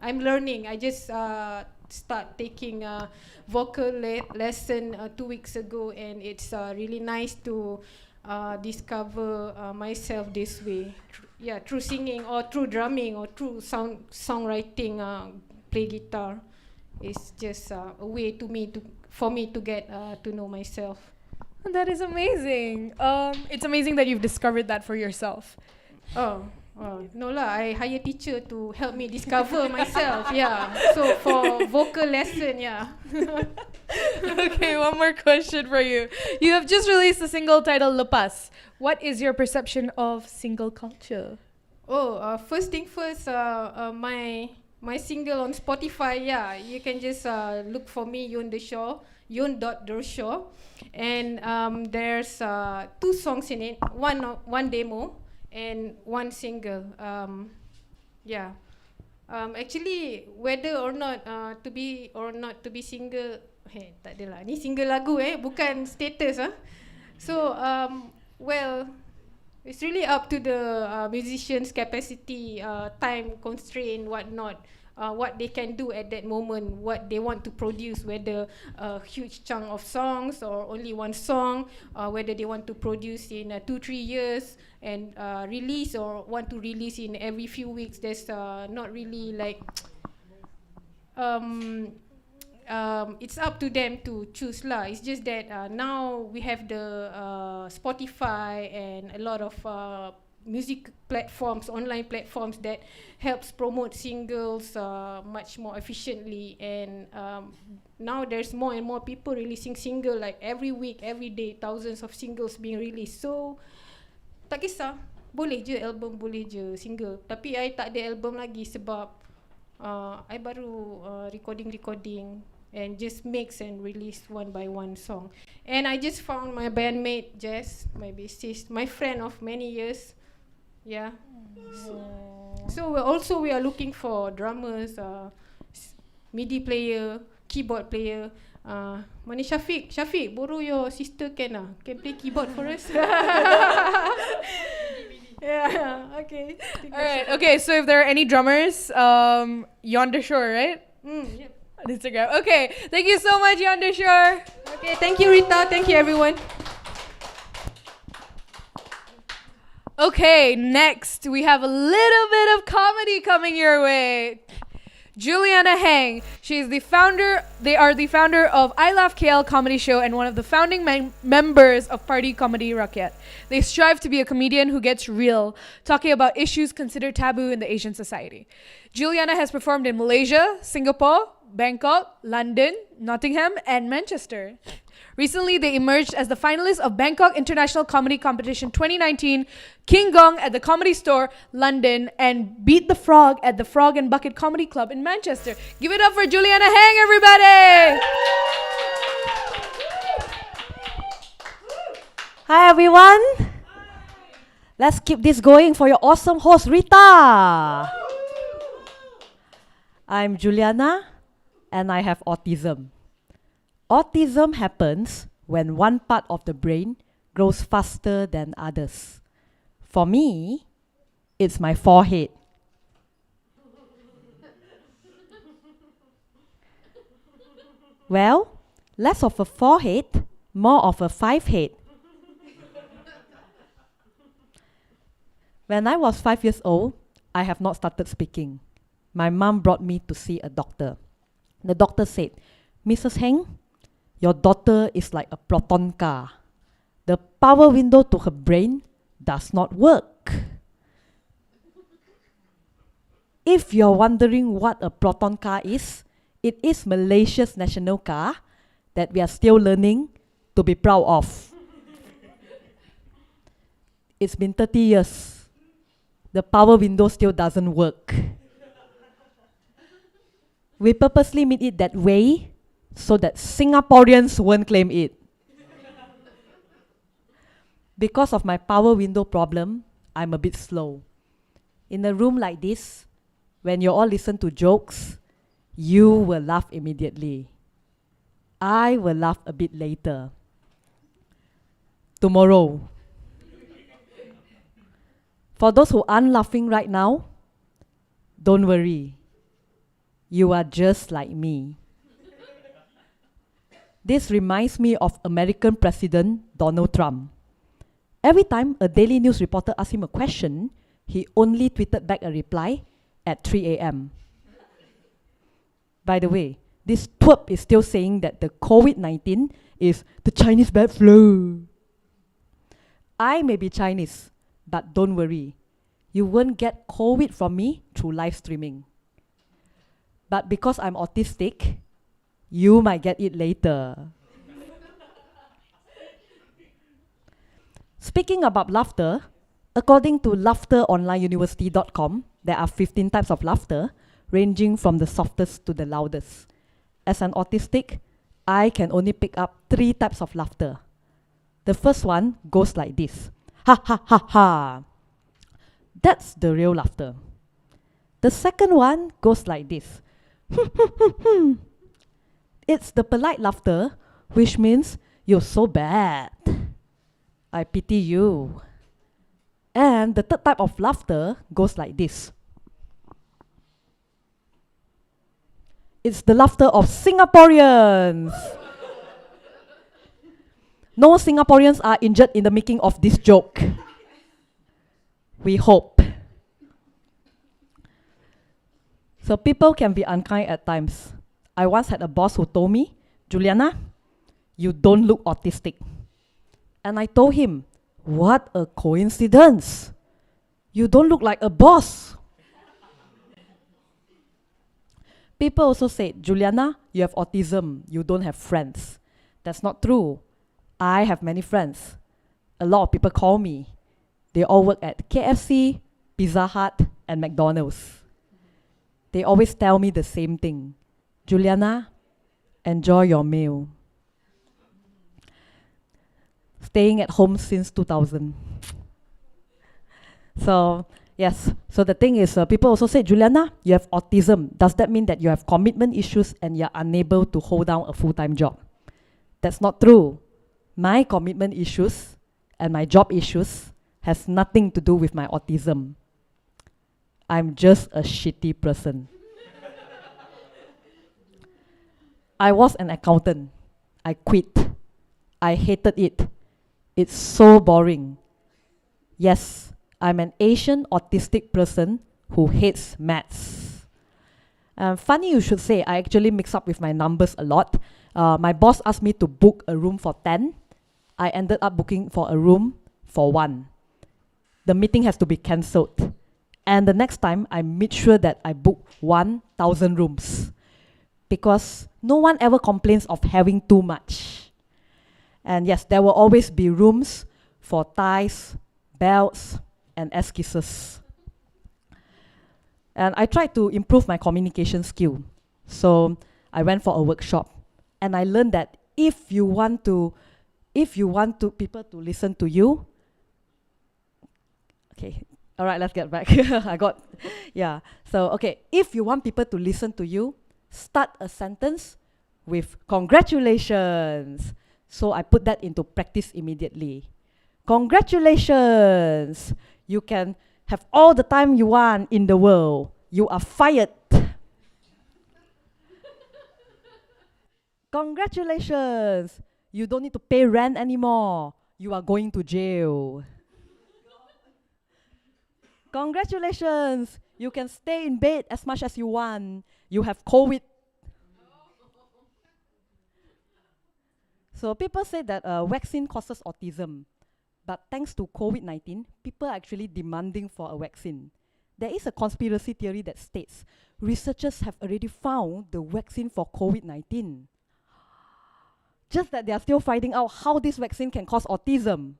E: I'm learning. I just start taking a vocal lesson 2 weeks ago, and it's really nice to discover myself this way. Through singing or through drumming or through songwriting, play guitar. It's just a way to me to for me to get to know myself.
A: That is amazing. It's amazing that you've discovered that for yourself.
E: Oh, no lah. I hire teacher to help me discover myself. Yeah. So for vocal lesson, yeah.
A: Okay, one more question for you. You have just released a single titled Lepas. What is your perception of single culture?
E: Oh, first thing first, my single on Spotify, yeah, you can just look for me, Yon The Shaw, Yon.Dershaw. And there's 2 songs in it, one demo and 1 single. Yeah. Actually, whether or not to be or not to be single, tak adalah. Ni single lagu bukan status So, well, it's really up to the musician's capacity, time constraint, whatnot. What they can do at that moment, what they want to produce, whether a huge chunk of songs or only 1 song, whether they want to produce in 2-3 years and release or want to release in every few weeks. There's not really like it's up to them to choose lah. It's just that now we have the Spotify and a lot of music platforms, online platforms that helps promote singles much more efficiently, and now there's more and more people releasing single like every week, every day, thousands of singles being released. So tak kisah, boleh je album, boleh je single. Tapi I tak ada album lagi sebab I baru recording and just mix and release 1 by 1 song. And I just found my bandmate Jess, my bassist, my friend of many years. Yeah. So we are looking for drummers, MIDI player, keyboard player. Mana Shafiq? Shafiq, borrow your sister can play keyboard for us. Yeah. Okay.
A: All right. Okay. So if there are any drummers, Yonder Shore, right?
E: Yep.
A: On Instagram. Okay. Thank you so much, Yonder Shore.
E: Okay. Thank you, Rita. Thank you, everyone.
A: Okay, next we have a little bit of comedy coming your way. Juliana Hang. They are the founder of I Laugh KL comedy show and one of the founding members of Party Comedy Rakyat. They strive to be a comedian who gets real, talking about issues considered taboo in the Asian society. Juliana has performed in Malaysia, Singapore, Bangkok, London, Nottingham, and Manchester. Recently, they emerged as the finalists of Bangkok International Comedy Competition 2019, King Gong at the Comedy Store, London, and Beat the Frog at the Frog and Bucket Comedy Club in Manchester. Give it up for Juliana Hang, everybody!
F: Hi everyone. Let's keep this going for your awesome host Rita. I'm Juliana and I have autism. Autism happens when one part of the brain grows faster than others. For me, it's my forehead. Well, less of a forehead, more of a 5-head. When I was 5 years old, I have not started speaking. My mom brought me to see a doctor. The doctor said, "Mrs. Heng, your daughter is like a proton car. The power window to her brain does not work." If you're wondering what a proton car is, it is Malaysia's national car that we are still learning to be proud of. It's been 30 years. The power window still doesn't work. We purposely made it that way so that Singaporeans won't claim it. Because of my power window problem, I'm a bit slow. In a room like this, when you all listen to jokes, you will laugh immediately. I will laugh a bit later. Tomorrow. For those who aren't laughing right now, don't worry. You are just like me. This reminds me of American President Donald Trump. Every time a Daily News reporter asked him a question, he only tweeted back a reply at 3 a.m. By the way, this twerp is still saying that the COVID-19 is the Chinese bad flu. I may be Chinese, but don't worry. You won't get COVID from me through live streaming. But because I'm autistic, you might get it later. Speaking about laughter, according to laughteronlineuniversity.com, there are 15 types of laughter, ranging from the softest to the loudest. As an autistic, I can only pick up 3 types of laughter. The first one goes like this. Ha ha ha ha. That's the real laughter. The second one goes like this. It's the polite laughter, which means you're so bad. I pity you. And the third type of laughter goes like this. It's the laughter of Singaporeans. No Singaporeans are injured in the making of this joke. We hope. So people can be unkind at times. I once had a boss who told me, Juliana, you don't look autistic. And I told him, what a coincidence. You don't look like a boss. People also say, Juliana, you have autism. You don't have friends. That's not true. I have many friends. A lot of people call me. They all work at KFC, Pizza Hut, and McDonald's. They always tell me the same thing. Juliana, enjoy your meal. Staying at home since 2000. So, yes. So the thing is, people also say, Juliana, you have autism. Does that mean that you have commitment issues and you're unable to hold down a full-time job? That's not true. My commitment issues and my job issues has nothing to do with my autism. I'm just a shitty person. I was an accountant. I quit. I hated it. It's so boring. Yes, I'm an Asian autistic person who hates maths. Funny you should say, I actually mix up with my numbers a lot. My boss asked me to book a room for 10. I ended up booking for a room for 1. The meeting has to be cancelled. And the next time, I made sure that I book 1,000 rooms. Because no one ever complains of having too much. And yes, there will always be rooms for ties, belts, and esquisses. And I tried to improve my communication skill. So I went for a workshop. And I learned that if you want people to listen to you, okay, all right, let's get back. So, okay, if you want people to listen to you, start a sentence with congratulations. So I put that into practice immediately. Congratulations! You can have all the time you want in the world. You are fired. Congratulations! You don't need to pay rent anymore. You are going to jail. Congratulations! You can stay in bed as much as you want. You have COVID. So people say that vaccine causes autism. But thanks to COVID-19, people are actually demanding for a vaccine. There is a conspiracy theory that states researchers have already found the vaccine for COVID-19. Just that they are still finding out how this vaccine can cause autism.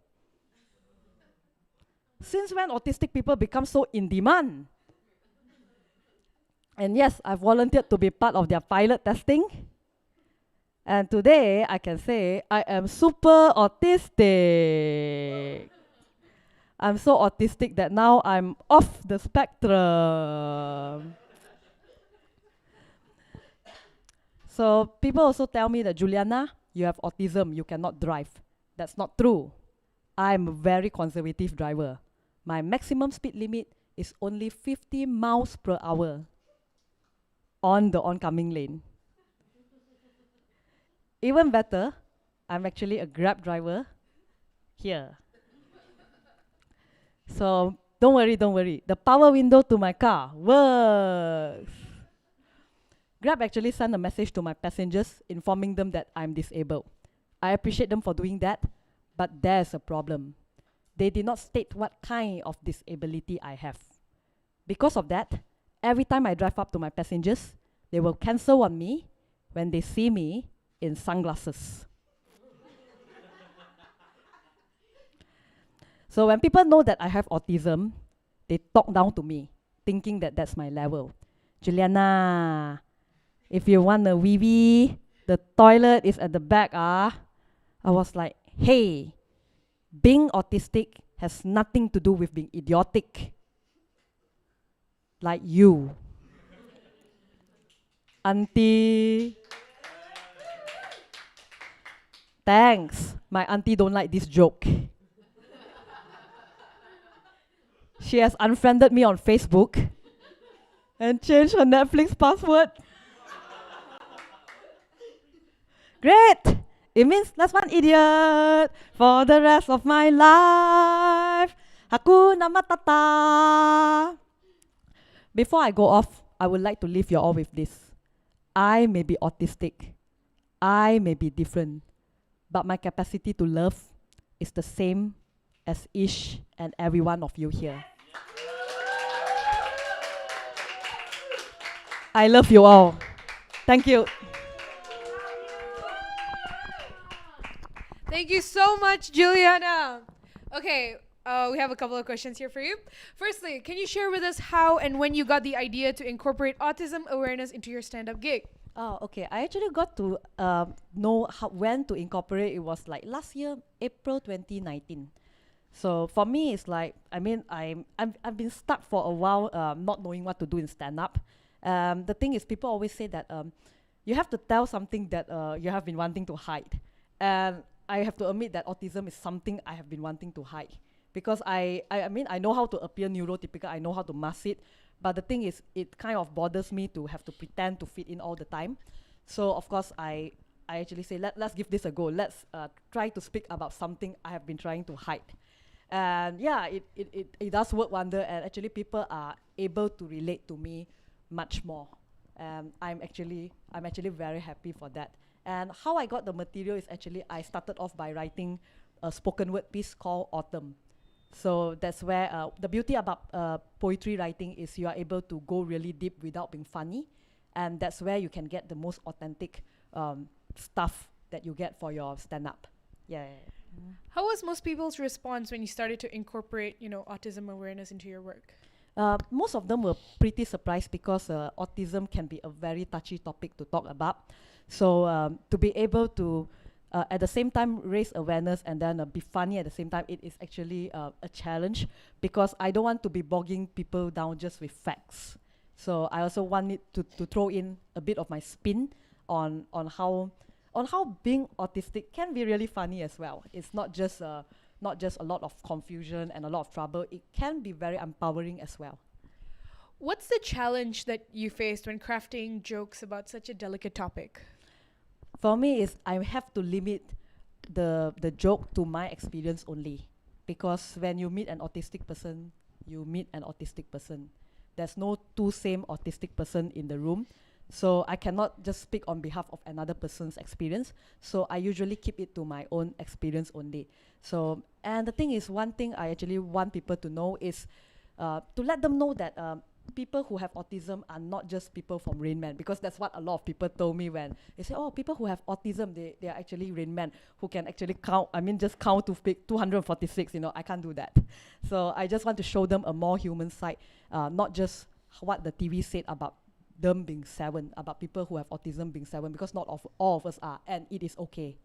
F: Since when autistic people become so in demand? And yes, I volunteered to be part of their pilot testing. And today, I can say I am super autistic. I'm so autistic that now I'm off the spectrum. So people also tell me that, Juliana, you have autism, you cannot drive. That's not true. I'm a very conservative driver. My maximum speed limit is only 50 miles per hour on the oncoming lane. Even better, I'm actually a Grab driver here. So don't worry. The power window to my car works. Grab actually sent a message to my passengers informing them that I'm disabled. I appreciate them for doing that, but there's a problem. They did not state what kind of disability I have. Because of that, every time I drive up to my passengers, they will cancel on me when they see me in sunglasses. So when people know that I have autism, they talk down to me, thinking that that's my level. Juliana, if you want a wee wee, the toilet is at the back, ah. I was like, hey, being autistic has nothing to do with being idiotic. Like you. Auntie. Thanks. My auntie don't like this joke. She has unfriended me on Facebook and changed her Netflix password. Great! It means that's one idiot for the rest of my life. Hakuna Matata. Before I go off, I would like to leave you all with this. I may be autistic. I may be different. But my capacity to love is the same as each and every one of you here. I love you all. Thank you.
A: Thank you so much, Juliana. Okay, we have a couple of questions here for you. Firstly, can you share with us how and when you got the idea to incorporate autism awareness into your stand-up gig?
F: Oh, okay. I actually got to know when to incorporate. It was like last year, April 2019. So for me, it's like, I mean, I've been stuck for a while, not knowing what to do in stand-up. The thing is, people always say that you have to tell something that you have been wanting to hide. And I have to admit that autism is something I have been wanting to hide. Because I mean, I know how to appear neurotypical, I know how to mask it. But the thing is, it kind of bothers me to have to pretend to fit in all the time. So, of course, I actually say, let's give this a go. Let's try to speak about something I have been trying to hide. And yeah, it does work wonder, and actually people are able to relate to me much more. I'm actually very happy for that. And how I got the material is actually I started off by writing a spoken word piece called Autumn. So that's where the beauty about poetry writing is you are able to go really deep without being funny, and that's where you can get the most authentic stuff that you get for your stand-up. Yeah.
A: How was most people's response when you started to incorporate, autism awareness into your work?
F: Most of them were pretty surprised because autism can be a very touchy topic to talk about. So to be able to at the same time raise awareness and then be funny at the same time, it is actually a challenge, because I don't want to be bogging people down just with facts. So I also want it to throw in a bit of my spin on how being autistic can be really funny as well. It's not just a lot of confusion and a lot of trouble. It can be very empowering as well.
A: What's the challenge that you faced when crafting jokes about such a delicate topic?
F: For me, is I have to limit the joke to my experience only, because when you meet an autistic person, you meet an autistic person. There's no two same autistic person in the room, so I cannot just speak on behalf of another person's experience. So I usually keep it to my own experience only. So, and the thing is, one thing I actually want people to know is to let them know that people who have autism are not just people from Rain Man, because that's what a lot of people told me when they say, oh, people who have autism, they are actually Rain Man, who can actually count, just count to 246, I can't do that. So I just want to show them a more human side, not just what the TV said about them being 7, about people who have autism being 7, because not all of us are, and it is okay.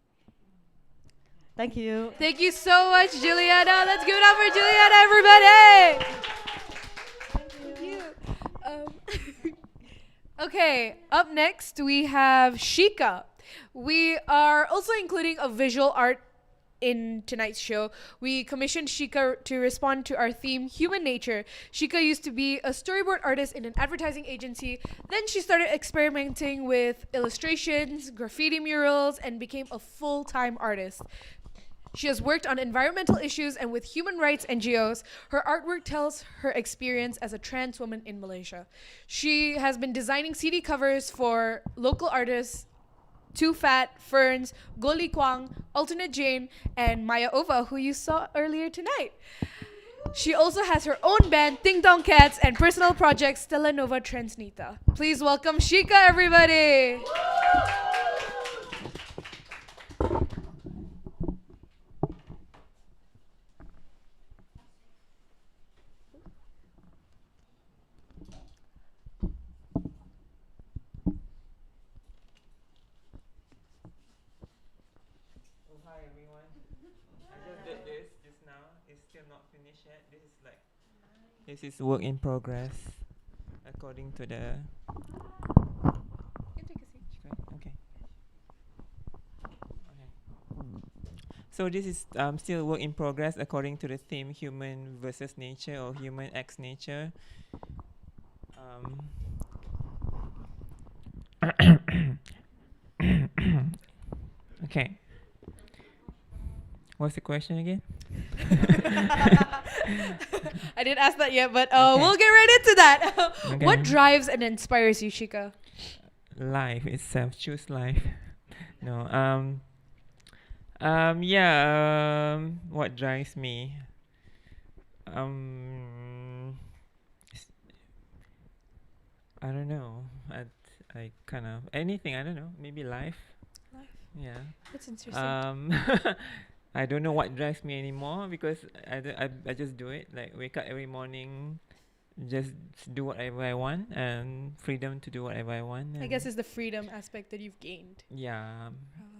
F: Thank you.
A: Thank you so much, Juliana. Let's give it up for Juliana, everybody. Thank you. Okay, up next we have Shika. We are also including a visual art in tonight's show. We commissioned Shika to respond to our theme, Human Nature. Shika used to be a storyboard artist in an advertising agency. Then she started experimenting with illustrations, graffiti murals, and became a full-time artist. She has worked on environmental issues and with human rights NGOs. Her artwork tells her experience as a trans woman in Malaysia. She has been designing CD covers for local artists Too Fat, Ferns, Goli Kwang, Alternate Jane, and Maya Ova, who you saw earlier tonight. She also has her own band, Ting Tong Cats, and personal project, Stella Nova Transnita. Please welcome Shika, everybody!
G: Hi everyone. I just did this just now. It's still not finished yet. This is work in progress, according to the.
A: You can take a seat.
G: Okay. So this is still work in progress according to the theme human versus nature or human x nature. Okay. What's the question again?
A: I didn't ask that yet, but
G: Okay.
A: we'll get right into that.
G: Okay.
A: What drives and inspires you, Shika?
G: Life itself. Choose life. No. What drives me? I don't know. I kind of anything. I don't know. Maybe life.
A: Life.
G: Yeah.
A: That's interesting.
G: I don't know what drives me anymore because I just do it. Like wake up every morning, just do whatever I want and freedom to do whatever I want.
A: I guess it's the freedom aspect that you've gained.
G: Yeah.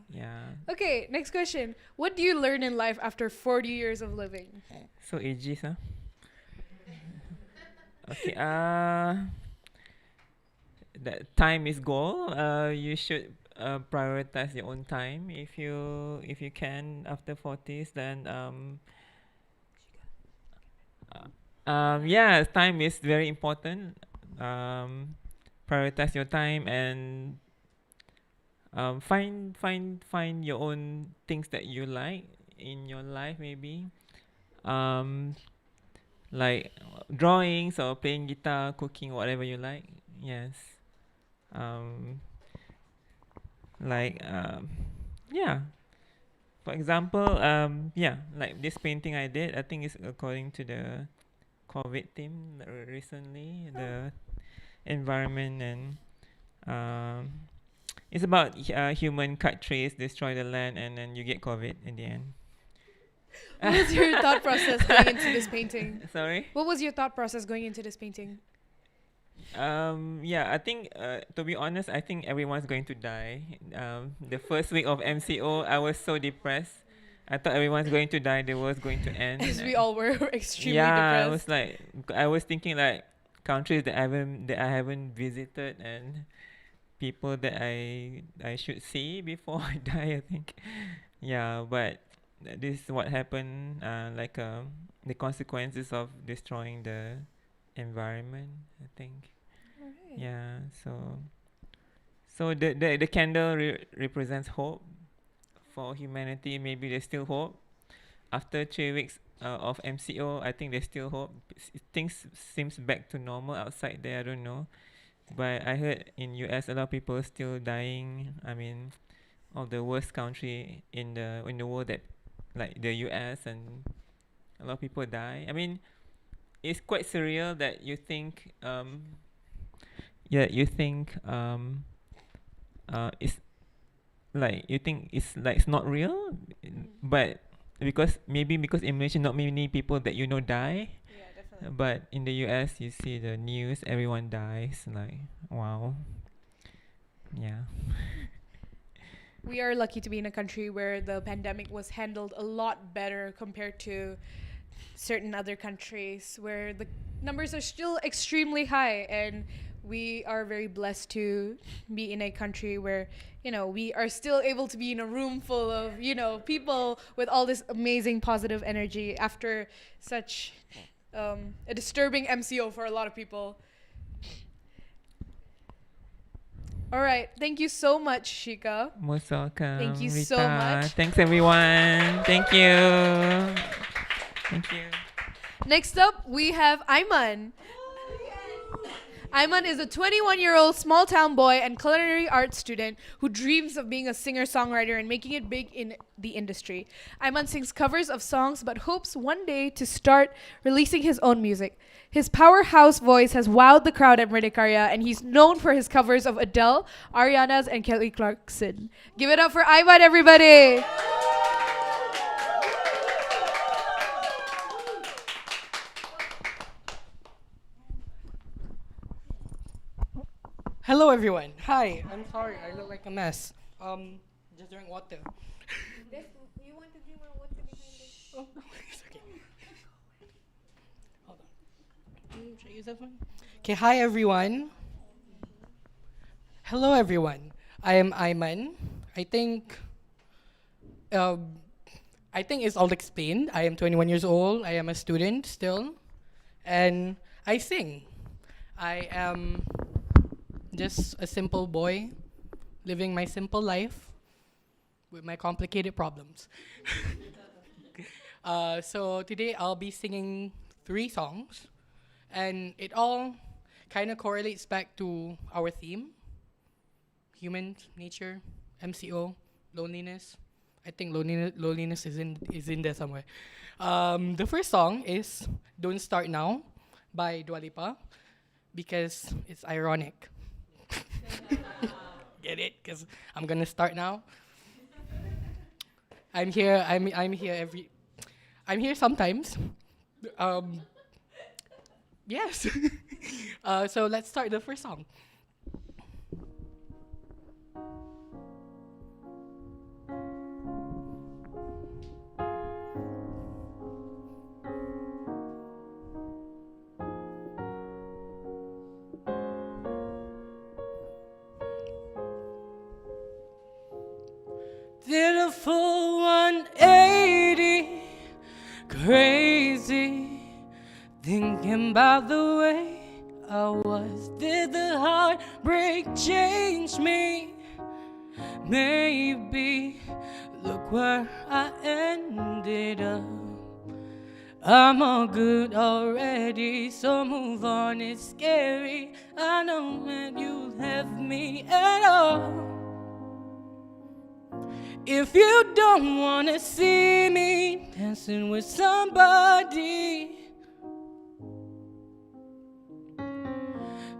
G: Yeah.
A: Okay, next question. What do you learn in life after 40 years of living?
G: So ageist, huh? Okay. That time is goal. You should prioritize your own time. If you can after 40s, then yeah, time is very important. Prioritize your time and find your own things that you like in your life, maybe. Like drawings or playing guitar, cooking, whatever you like. Yes. Yeah. For example, like this painting I did, I think it's according to the COVID theme recently, the environment and it's about human cut trees, destroy the land, and then you get COVID in the end.
A: What was your thought process going into this painting?
G: Sorry?
A: What was your thought process going into this painting?
G: I think to be honest, I think everyone's going to die. The first week of MCO, I was so depressed. I thought everyone's going to die. The world's going to end.
A: As we all were extremely
G: I
A: depressed.
G: was like, I was thinking like countries that I haven't visited and people that I should see before I die. I think, yeah. But this is what happened. The consequences of destroying the environment, I think.
A: Alright.
G: Yeah, so the candle represents hope for humanity. Maybe there's still hope after 3 weeks of MCO. I think there's still hope. Things seems back to normal outside there. I don't know, but I heard in US a lot of people still dying. I mean, of the worst country in the world, that like the US, and a lot of people die. I mean, it's quite surreal that you think it's like you think it's like it's not real, but because in Malaysia not many people that you know die,
A: Yeah, definitely.
G: but in the US you see the news, everyone dies. Like, wow. Yeah.
A: We are lucky to be in a country where the pandemic was handled a lot better compared to certain other countries where the numbers are still extremely high, and we are very blessed to be in a country where, you know, we are still able to be in a room full of, you know, people with all this amazing positive energy after such a disturbing MCO for a lot of people. All right. Thank you so much, Shika.
G: Most welcome.
A: Thank you so
G: Rita.
A: much.
G: Thanks everyone. Thank you. Thank you.
A: Next up, we have Ayman. Ayman is a 21-year-old small-town boy and culinary arts student who dreams of being a singer-songwriter and making it big in the industry. Ayman sings covers of songs but hopes one day to start releasing his own music. His powerhouse voice has wowed the crowd at Merdekaria, and he's known for his covers of Adele, Ariana's, and Kelly Clarkson. Give it up for Ayman, everybody!
H: Hello everyone. Hi. I'm sorry. I look like a mess. Just drank water.
E: You want to drink more water behind this?
H: Oh, no, it's okay. Hold on. Should I use that one? Okay. Hi everyone. Hello everyone. I am Ayman. I think it's all explained. I am 21 years old. I am a student still, and I sing. I am just a simple boy living my simple life with my complicated problems. So today I'll be singing 3 songs, and it all kind of correlates back to our theme: human nature, MCO, loneliness. I think loneliness is in there somewhere. The first song is "Don't Start Now" by Dua Lipa, because it's ironic. Get it? Because I'm gonna start now. I'm here sometimes. Yes. So let's start the first song. Did a full 180, crazy, thinking about the way I was. Did the heartbreak change me? Maybe. Look where I ended up. I'm all good already, so move on, it's scary. I know when you left me at all. If you don't wanna see me dancing with somebody,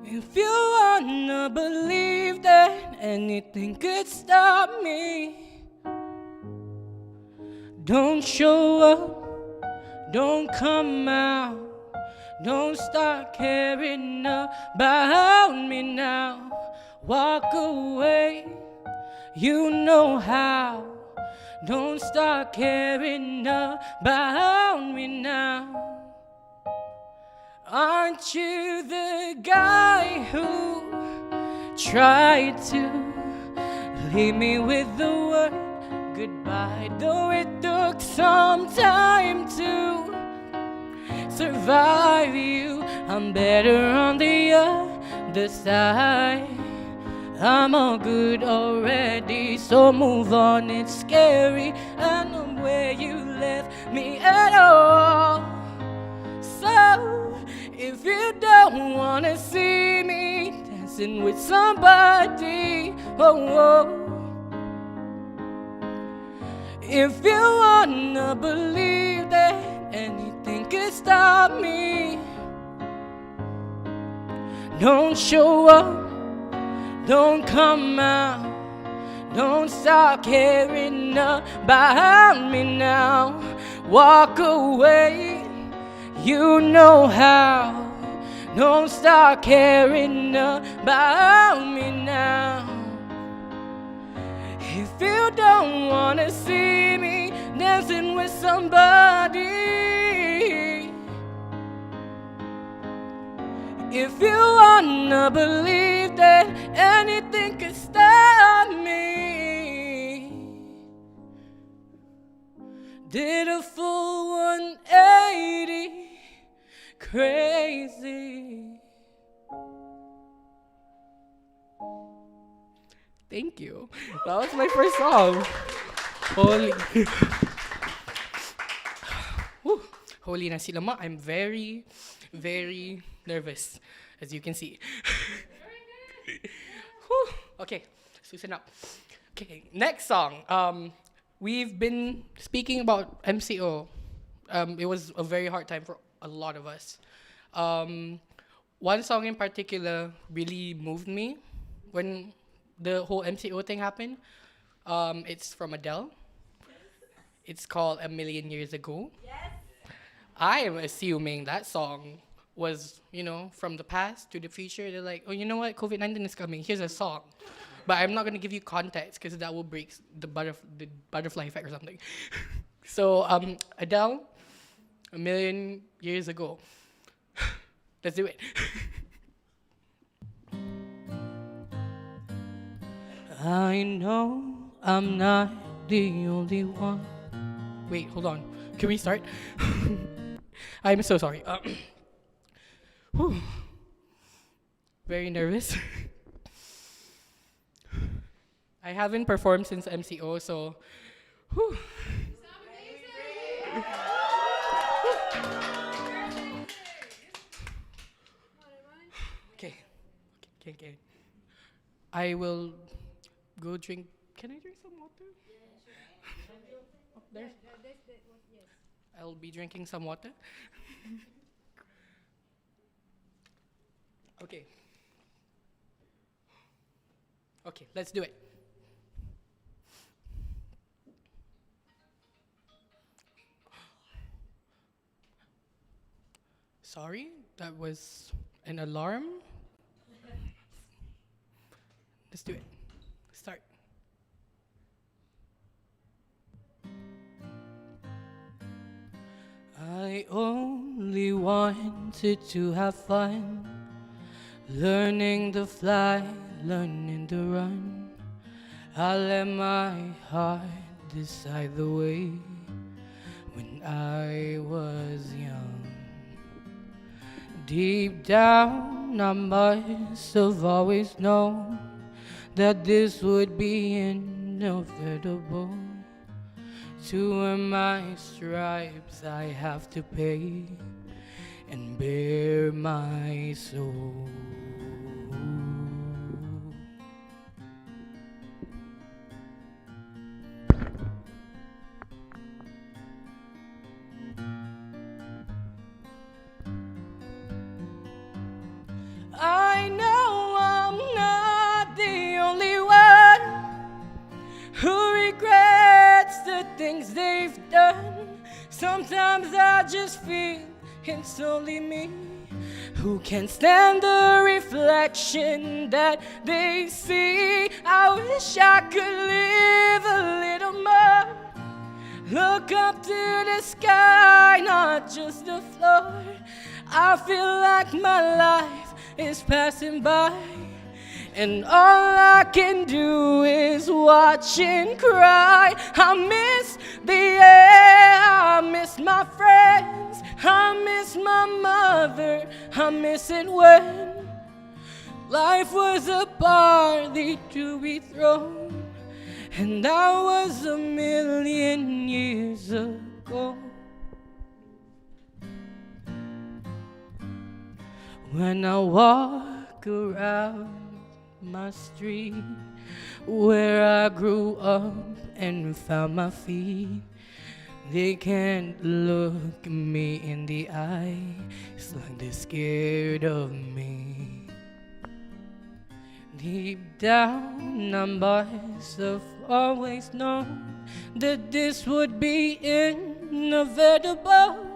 H: if you wanna believe that anything could stop me, don't show up, don't come out, don't start caring about me now. Walk away, you know how. Don't start caring about me now. Aren't you the guy who tried to leave me with the word goodbye? Though it took some time to survive you, I'm better on the other side. I'm all good already, so move on, it's scary. I know where you left me at all. So, if you don't wanna see me dancing with somebody, if you wanna believe that anything could stop me, don't show up, don't come out, don't stop caring about me now. Walk away, you know how. Don't start caring about me now. If you don't wanna see me dancing with somebody, if you wanna believe that anything could stop me, did a full 180, crazy. Thank you. That was my first song. Holy. Whew. Holy nasi lemak. I'm very, very nervous, as you can see. Whew. Okay, loosen up. Okay, next song. We've been speaking about MCO. It was a very hard time for a lot of us. One song in particular really moved me when the whole MCO thing happened. It's from Adele. It's called A Million Years Ago. Yes. I am assuming that song was, from the past to the future. They're like, oh, you know what? COVID-19 is coming. Here's a song. But I'm not going to give you context because that will break the butterfly effect or something. So, Adele, A Million Years Ago. Let's do it. I know I'm not the only one. Wait, hold on. Can we start? I'm so sorry. Very nervous. I haven't performed since MCO, so. Okay. I will go drink. Can I drink some water? Up there? I'll be drinking some water. Okay. Okay, let's do it. Sorry, that was an alarm. Let's do it. Start. I only wanted to have fun, learning to fly, learning to run. I let my heart decide the way when I was young. Deep down, I must have always known that this would be inevitable. To earn my stripes, I have to pay and bare my soul. I know I'm not the only one who regrets the things they've done. Sometimes I just feel it's only me who can stand the reflection that they see. I wish I could live a little more, look up to the sky, not just the floor. I feel like my life is passing by, and all I can do is watch and cry. I miss the air, I miss my friends, I miss my mother, I miss it when life was a party to be thrown, and I was a million years ago. When I walk around my street where I grew up and found my feet, they can't look me in the eye. It's like they're scared of me. Deep down, I must have always known that this would be inevitable.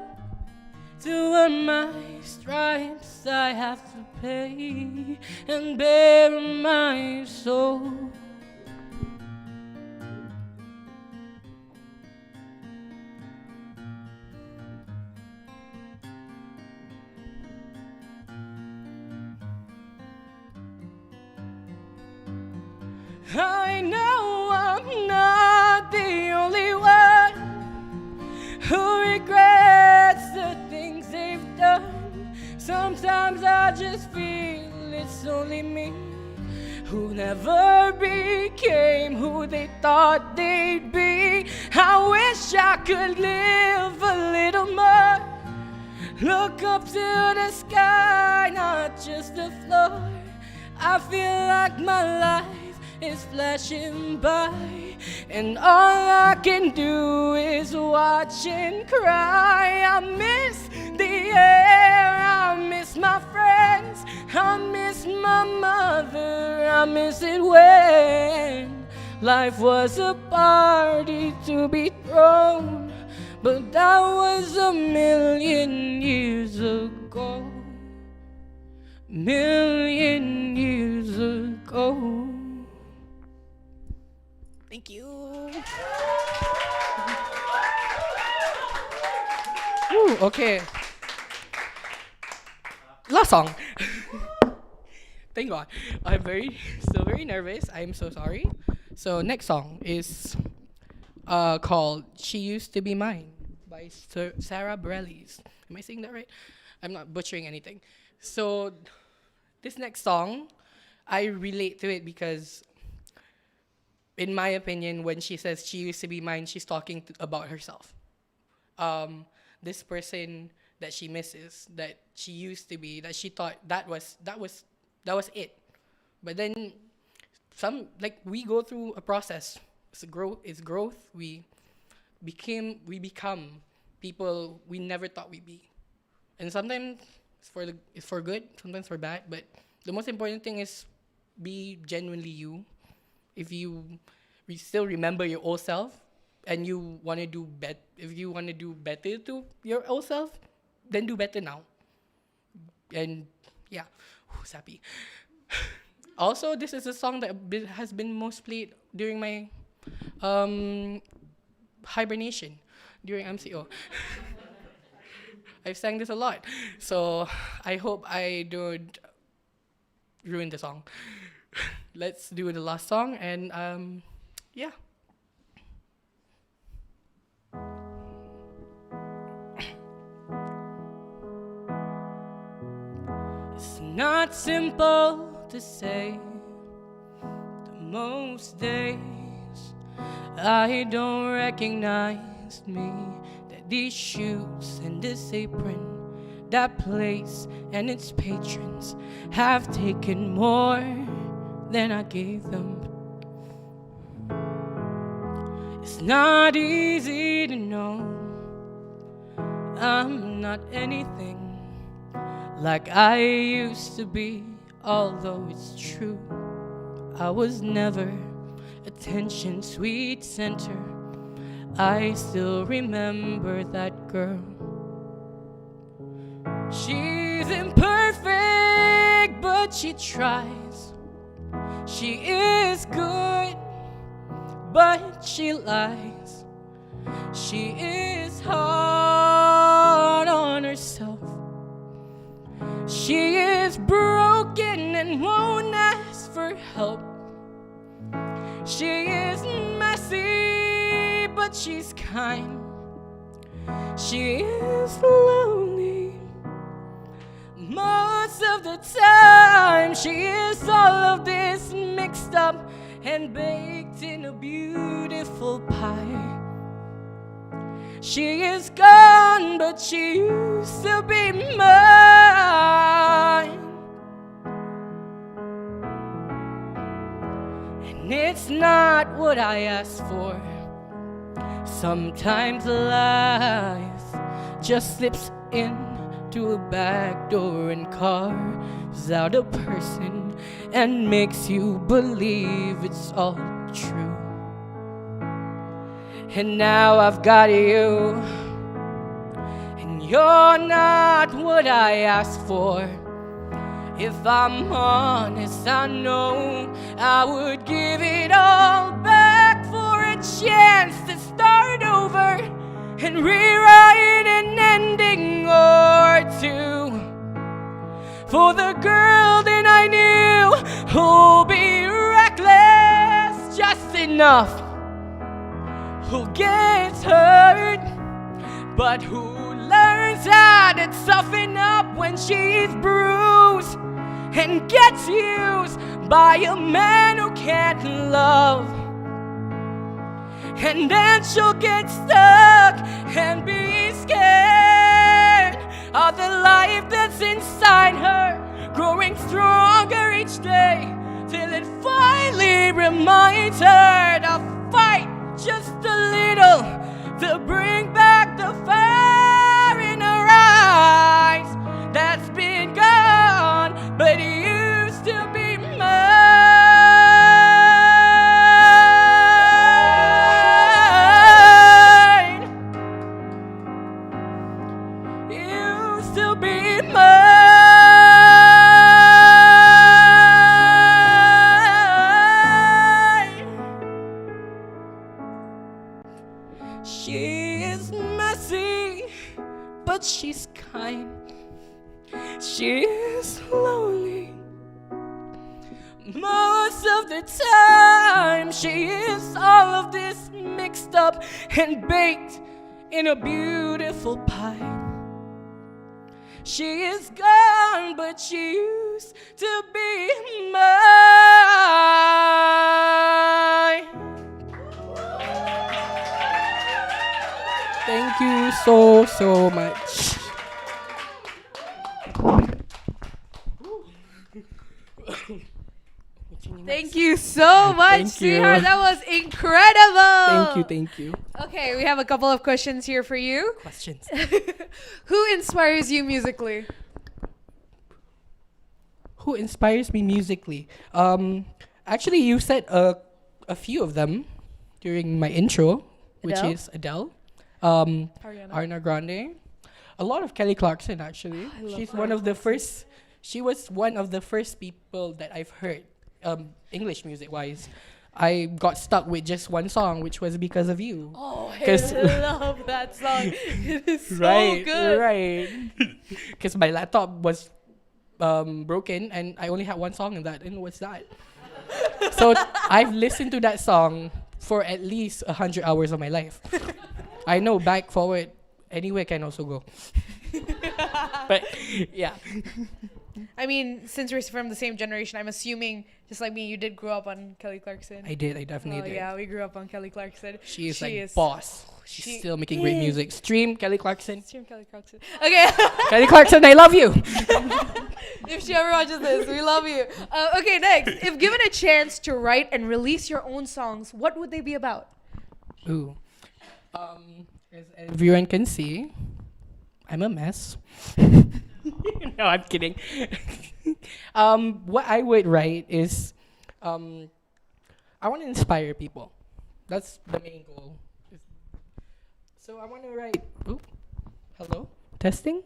H: To earn my stripes, I have to pay and bare my soul. I know I'm not the only one who regrets the things they've done. Sometimes I just feel it's only me who never became who they thought they'd be. I wish I could live a little more. Look up to the sky, not just the floor. I feel like my life is flashing by, and all I can do is watch and cry. I miss the air, I miss my friends, I miss my mother, I miss it when life was a party to be thrown. But that was a million years ago. Million years ago. Thank you. Ooh, okay. Last song. Thank God. I'm still very nervous. I'm so sorry. So next song is called "She Used to Be Mine" by Sarah Bareilles. Am I saying that right? I'm not butchering anything. So this next song, I relate to it because, in my opinion, when she says she used to be mine, she's talking about herself. This person that she misses, that she used to be, that she thought that was it. But then we go through a process. It's growth. We become people we never thought we'd be. And sometimes it's for good, sometimes for bad, but the most important thing is be genuinely you. If you still remember your old self and you want to do if you want to do better to your old self, then do better now. And yeah, who's happy? Also, this is a song that has been most played during my hibernation during MCO. I've sang this a lot, so I hope I don't ruin the song. Let's do the last song, and yeah. It's not simple to say. Most days I don't recognize me. That these shoes and this apron, that place and its patrons have taken more than I gave them. It's not easy to know I'm not anything like I used to be, although it's true I was never attention sweet center. I still remember that girl. She's imperfect, but she tries. She is good, but she lies. She is hard on herself. She is broken and won't ask for help. She is messy, but she's kind. She is lonely most of the time. She is all of this mixed up and baked in a beautiful pie. She is gone, but she used to be mine. And it's not what I asked for. Sometimes life just slips into a back door and carves out a person and makes you believe it's all true. And now I've got you, and you're not what I asked for. If I'm honest, I know I would give it all back for a chance to start over and rewrite an ending or two. For the girl that I knew who'll be reckless just enough, who gets hurt, but who learns how to toughen up when she's bruised
I: and gets used by a man who can't love. And then she'll get stuck and be scared of the life that's inside her, growing stronger each day, till it finally reminds her to fight just a little to bring back the fire in her eyes that's been gone, but used to be mine. Used to be mine. She is messy, but she's kind. She is lonely most of the time. She is all of this mixed up and baked in a beautiful pie. She is gone, but she used to be mine.
H: Thank you so much.
A: Thank you so much,
H: Thank you.
A: sweetheart. That was incredible.
H: Thank you.
A: Okay, we have a couple of questions here for you.
H: Questions.
A: Who inspires you musically?
H: Who inspires me musically? Actually, you said a few of them during my intro, which
A: Adele?
H: is Adele,
A: Ariana.
H: Ariana Grande, a lot of Kelly Clarkson. Actually, she's one of the first. She was one of the first people that I've heard, English music wise. I got stuck with just one song, which was Because of You.
A: Oh, I
H: 'Cause-
A: love that song. It is so good.
H: Right. Because my laptop was broken and I only had one song in that. And what's that? So I've listened to that song for at least 100 hours of my life. I know back, forward, anywhere can also go. But yeah.
A: I mean, since we're from the same generation, I'm assuming, just like me, you did grow up on Kelly Clarkson.
H: I definitely
A: Oh
H: did.
A: yeah, we grew up on Kelly Clarkson.
H: She is
A: She
H: like
A: is-
H: boss. She's
A: she
H: still making great music. Stream Kelly Clarkson.
A: Stream Kelly Clarkson. Okay.
H: Kelly Clarkson, I love you.
A: If she ever watches this, we love you. Okay, next. If given a chance to write and release your own songs, what would they be about?
H: Ooh. As everyone can see, I'm a mess. No, I'm kidding. What I would write is, I want to inspire people. That's the main goal. So I want to write. Oop. Hello. Testing.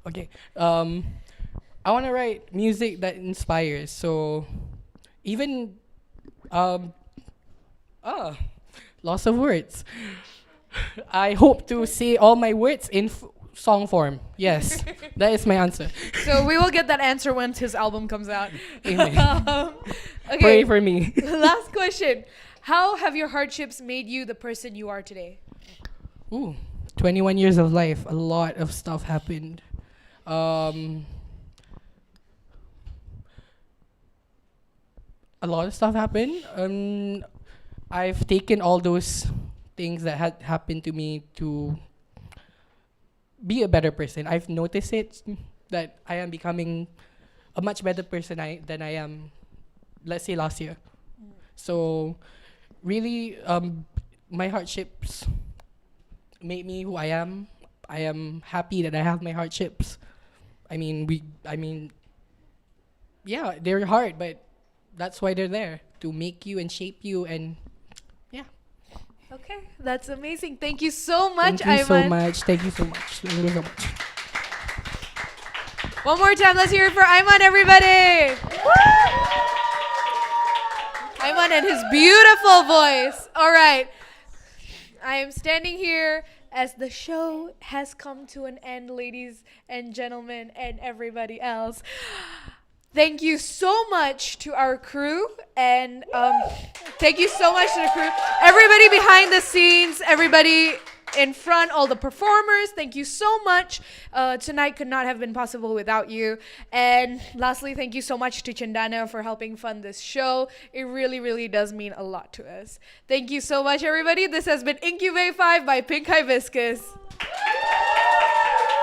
H: Okay. I want to write music that inspires. So, even, loss of words. I hope to say all my words in song form. Yes, that is my answer.
A: So we will get that answer once his album comes out.
H: Amen.
A: Okay.
H: Pray for me.
A: Last question. How have your hardships made you the person you are today?
H: Ooh, 21 years of life. A lot of stuff happened. A lot of stuff happened. I've taken all those things that had happened to me to be a better person. I've noticed it that I am becoming a much better person than I am, let's say, last year. So, really, my hardships made me who I am. I am happy that I have my hardships. Yeah, they're hard, but that's why they're there, to make you and shape you, and yeah.
A: Okay, that's amazing. Thank you so much,
H: Thank you so
A: Ayman.
H: much. Thank you so much. Thank you so much.
A: One more time, let's hear it for Ayman, everybody. Ayman and his beautiful voice. All right. I am standing here as the show has come to an end, ladies and gentlemen, and everybody else. Thank you so much to our crew, and thank you so much to the crew. Everybody behind the scenes, everybody in front, all the performers, thank you so much. Tonight could not have been possible without you. And lastly, thank you so much to Chandana for helping fund this show. It really, really does mean a lot to us. Thank you so much, everybody. This has been inkQbate 5 by Pink Hibiscus.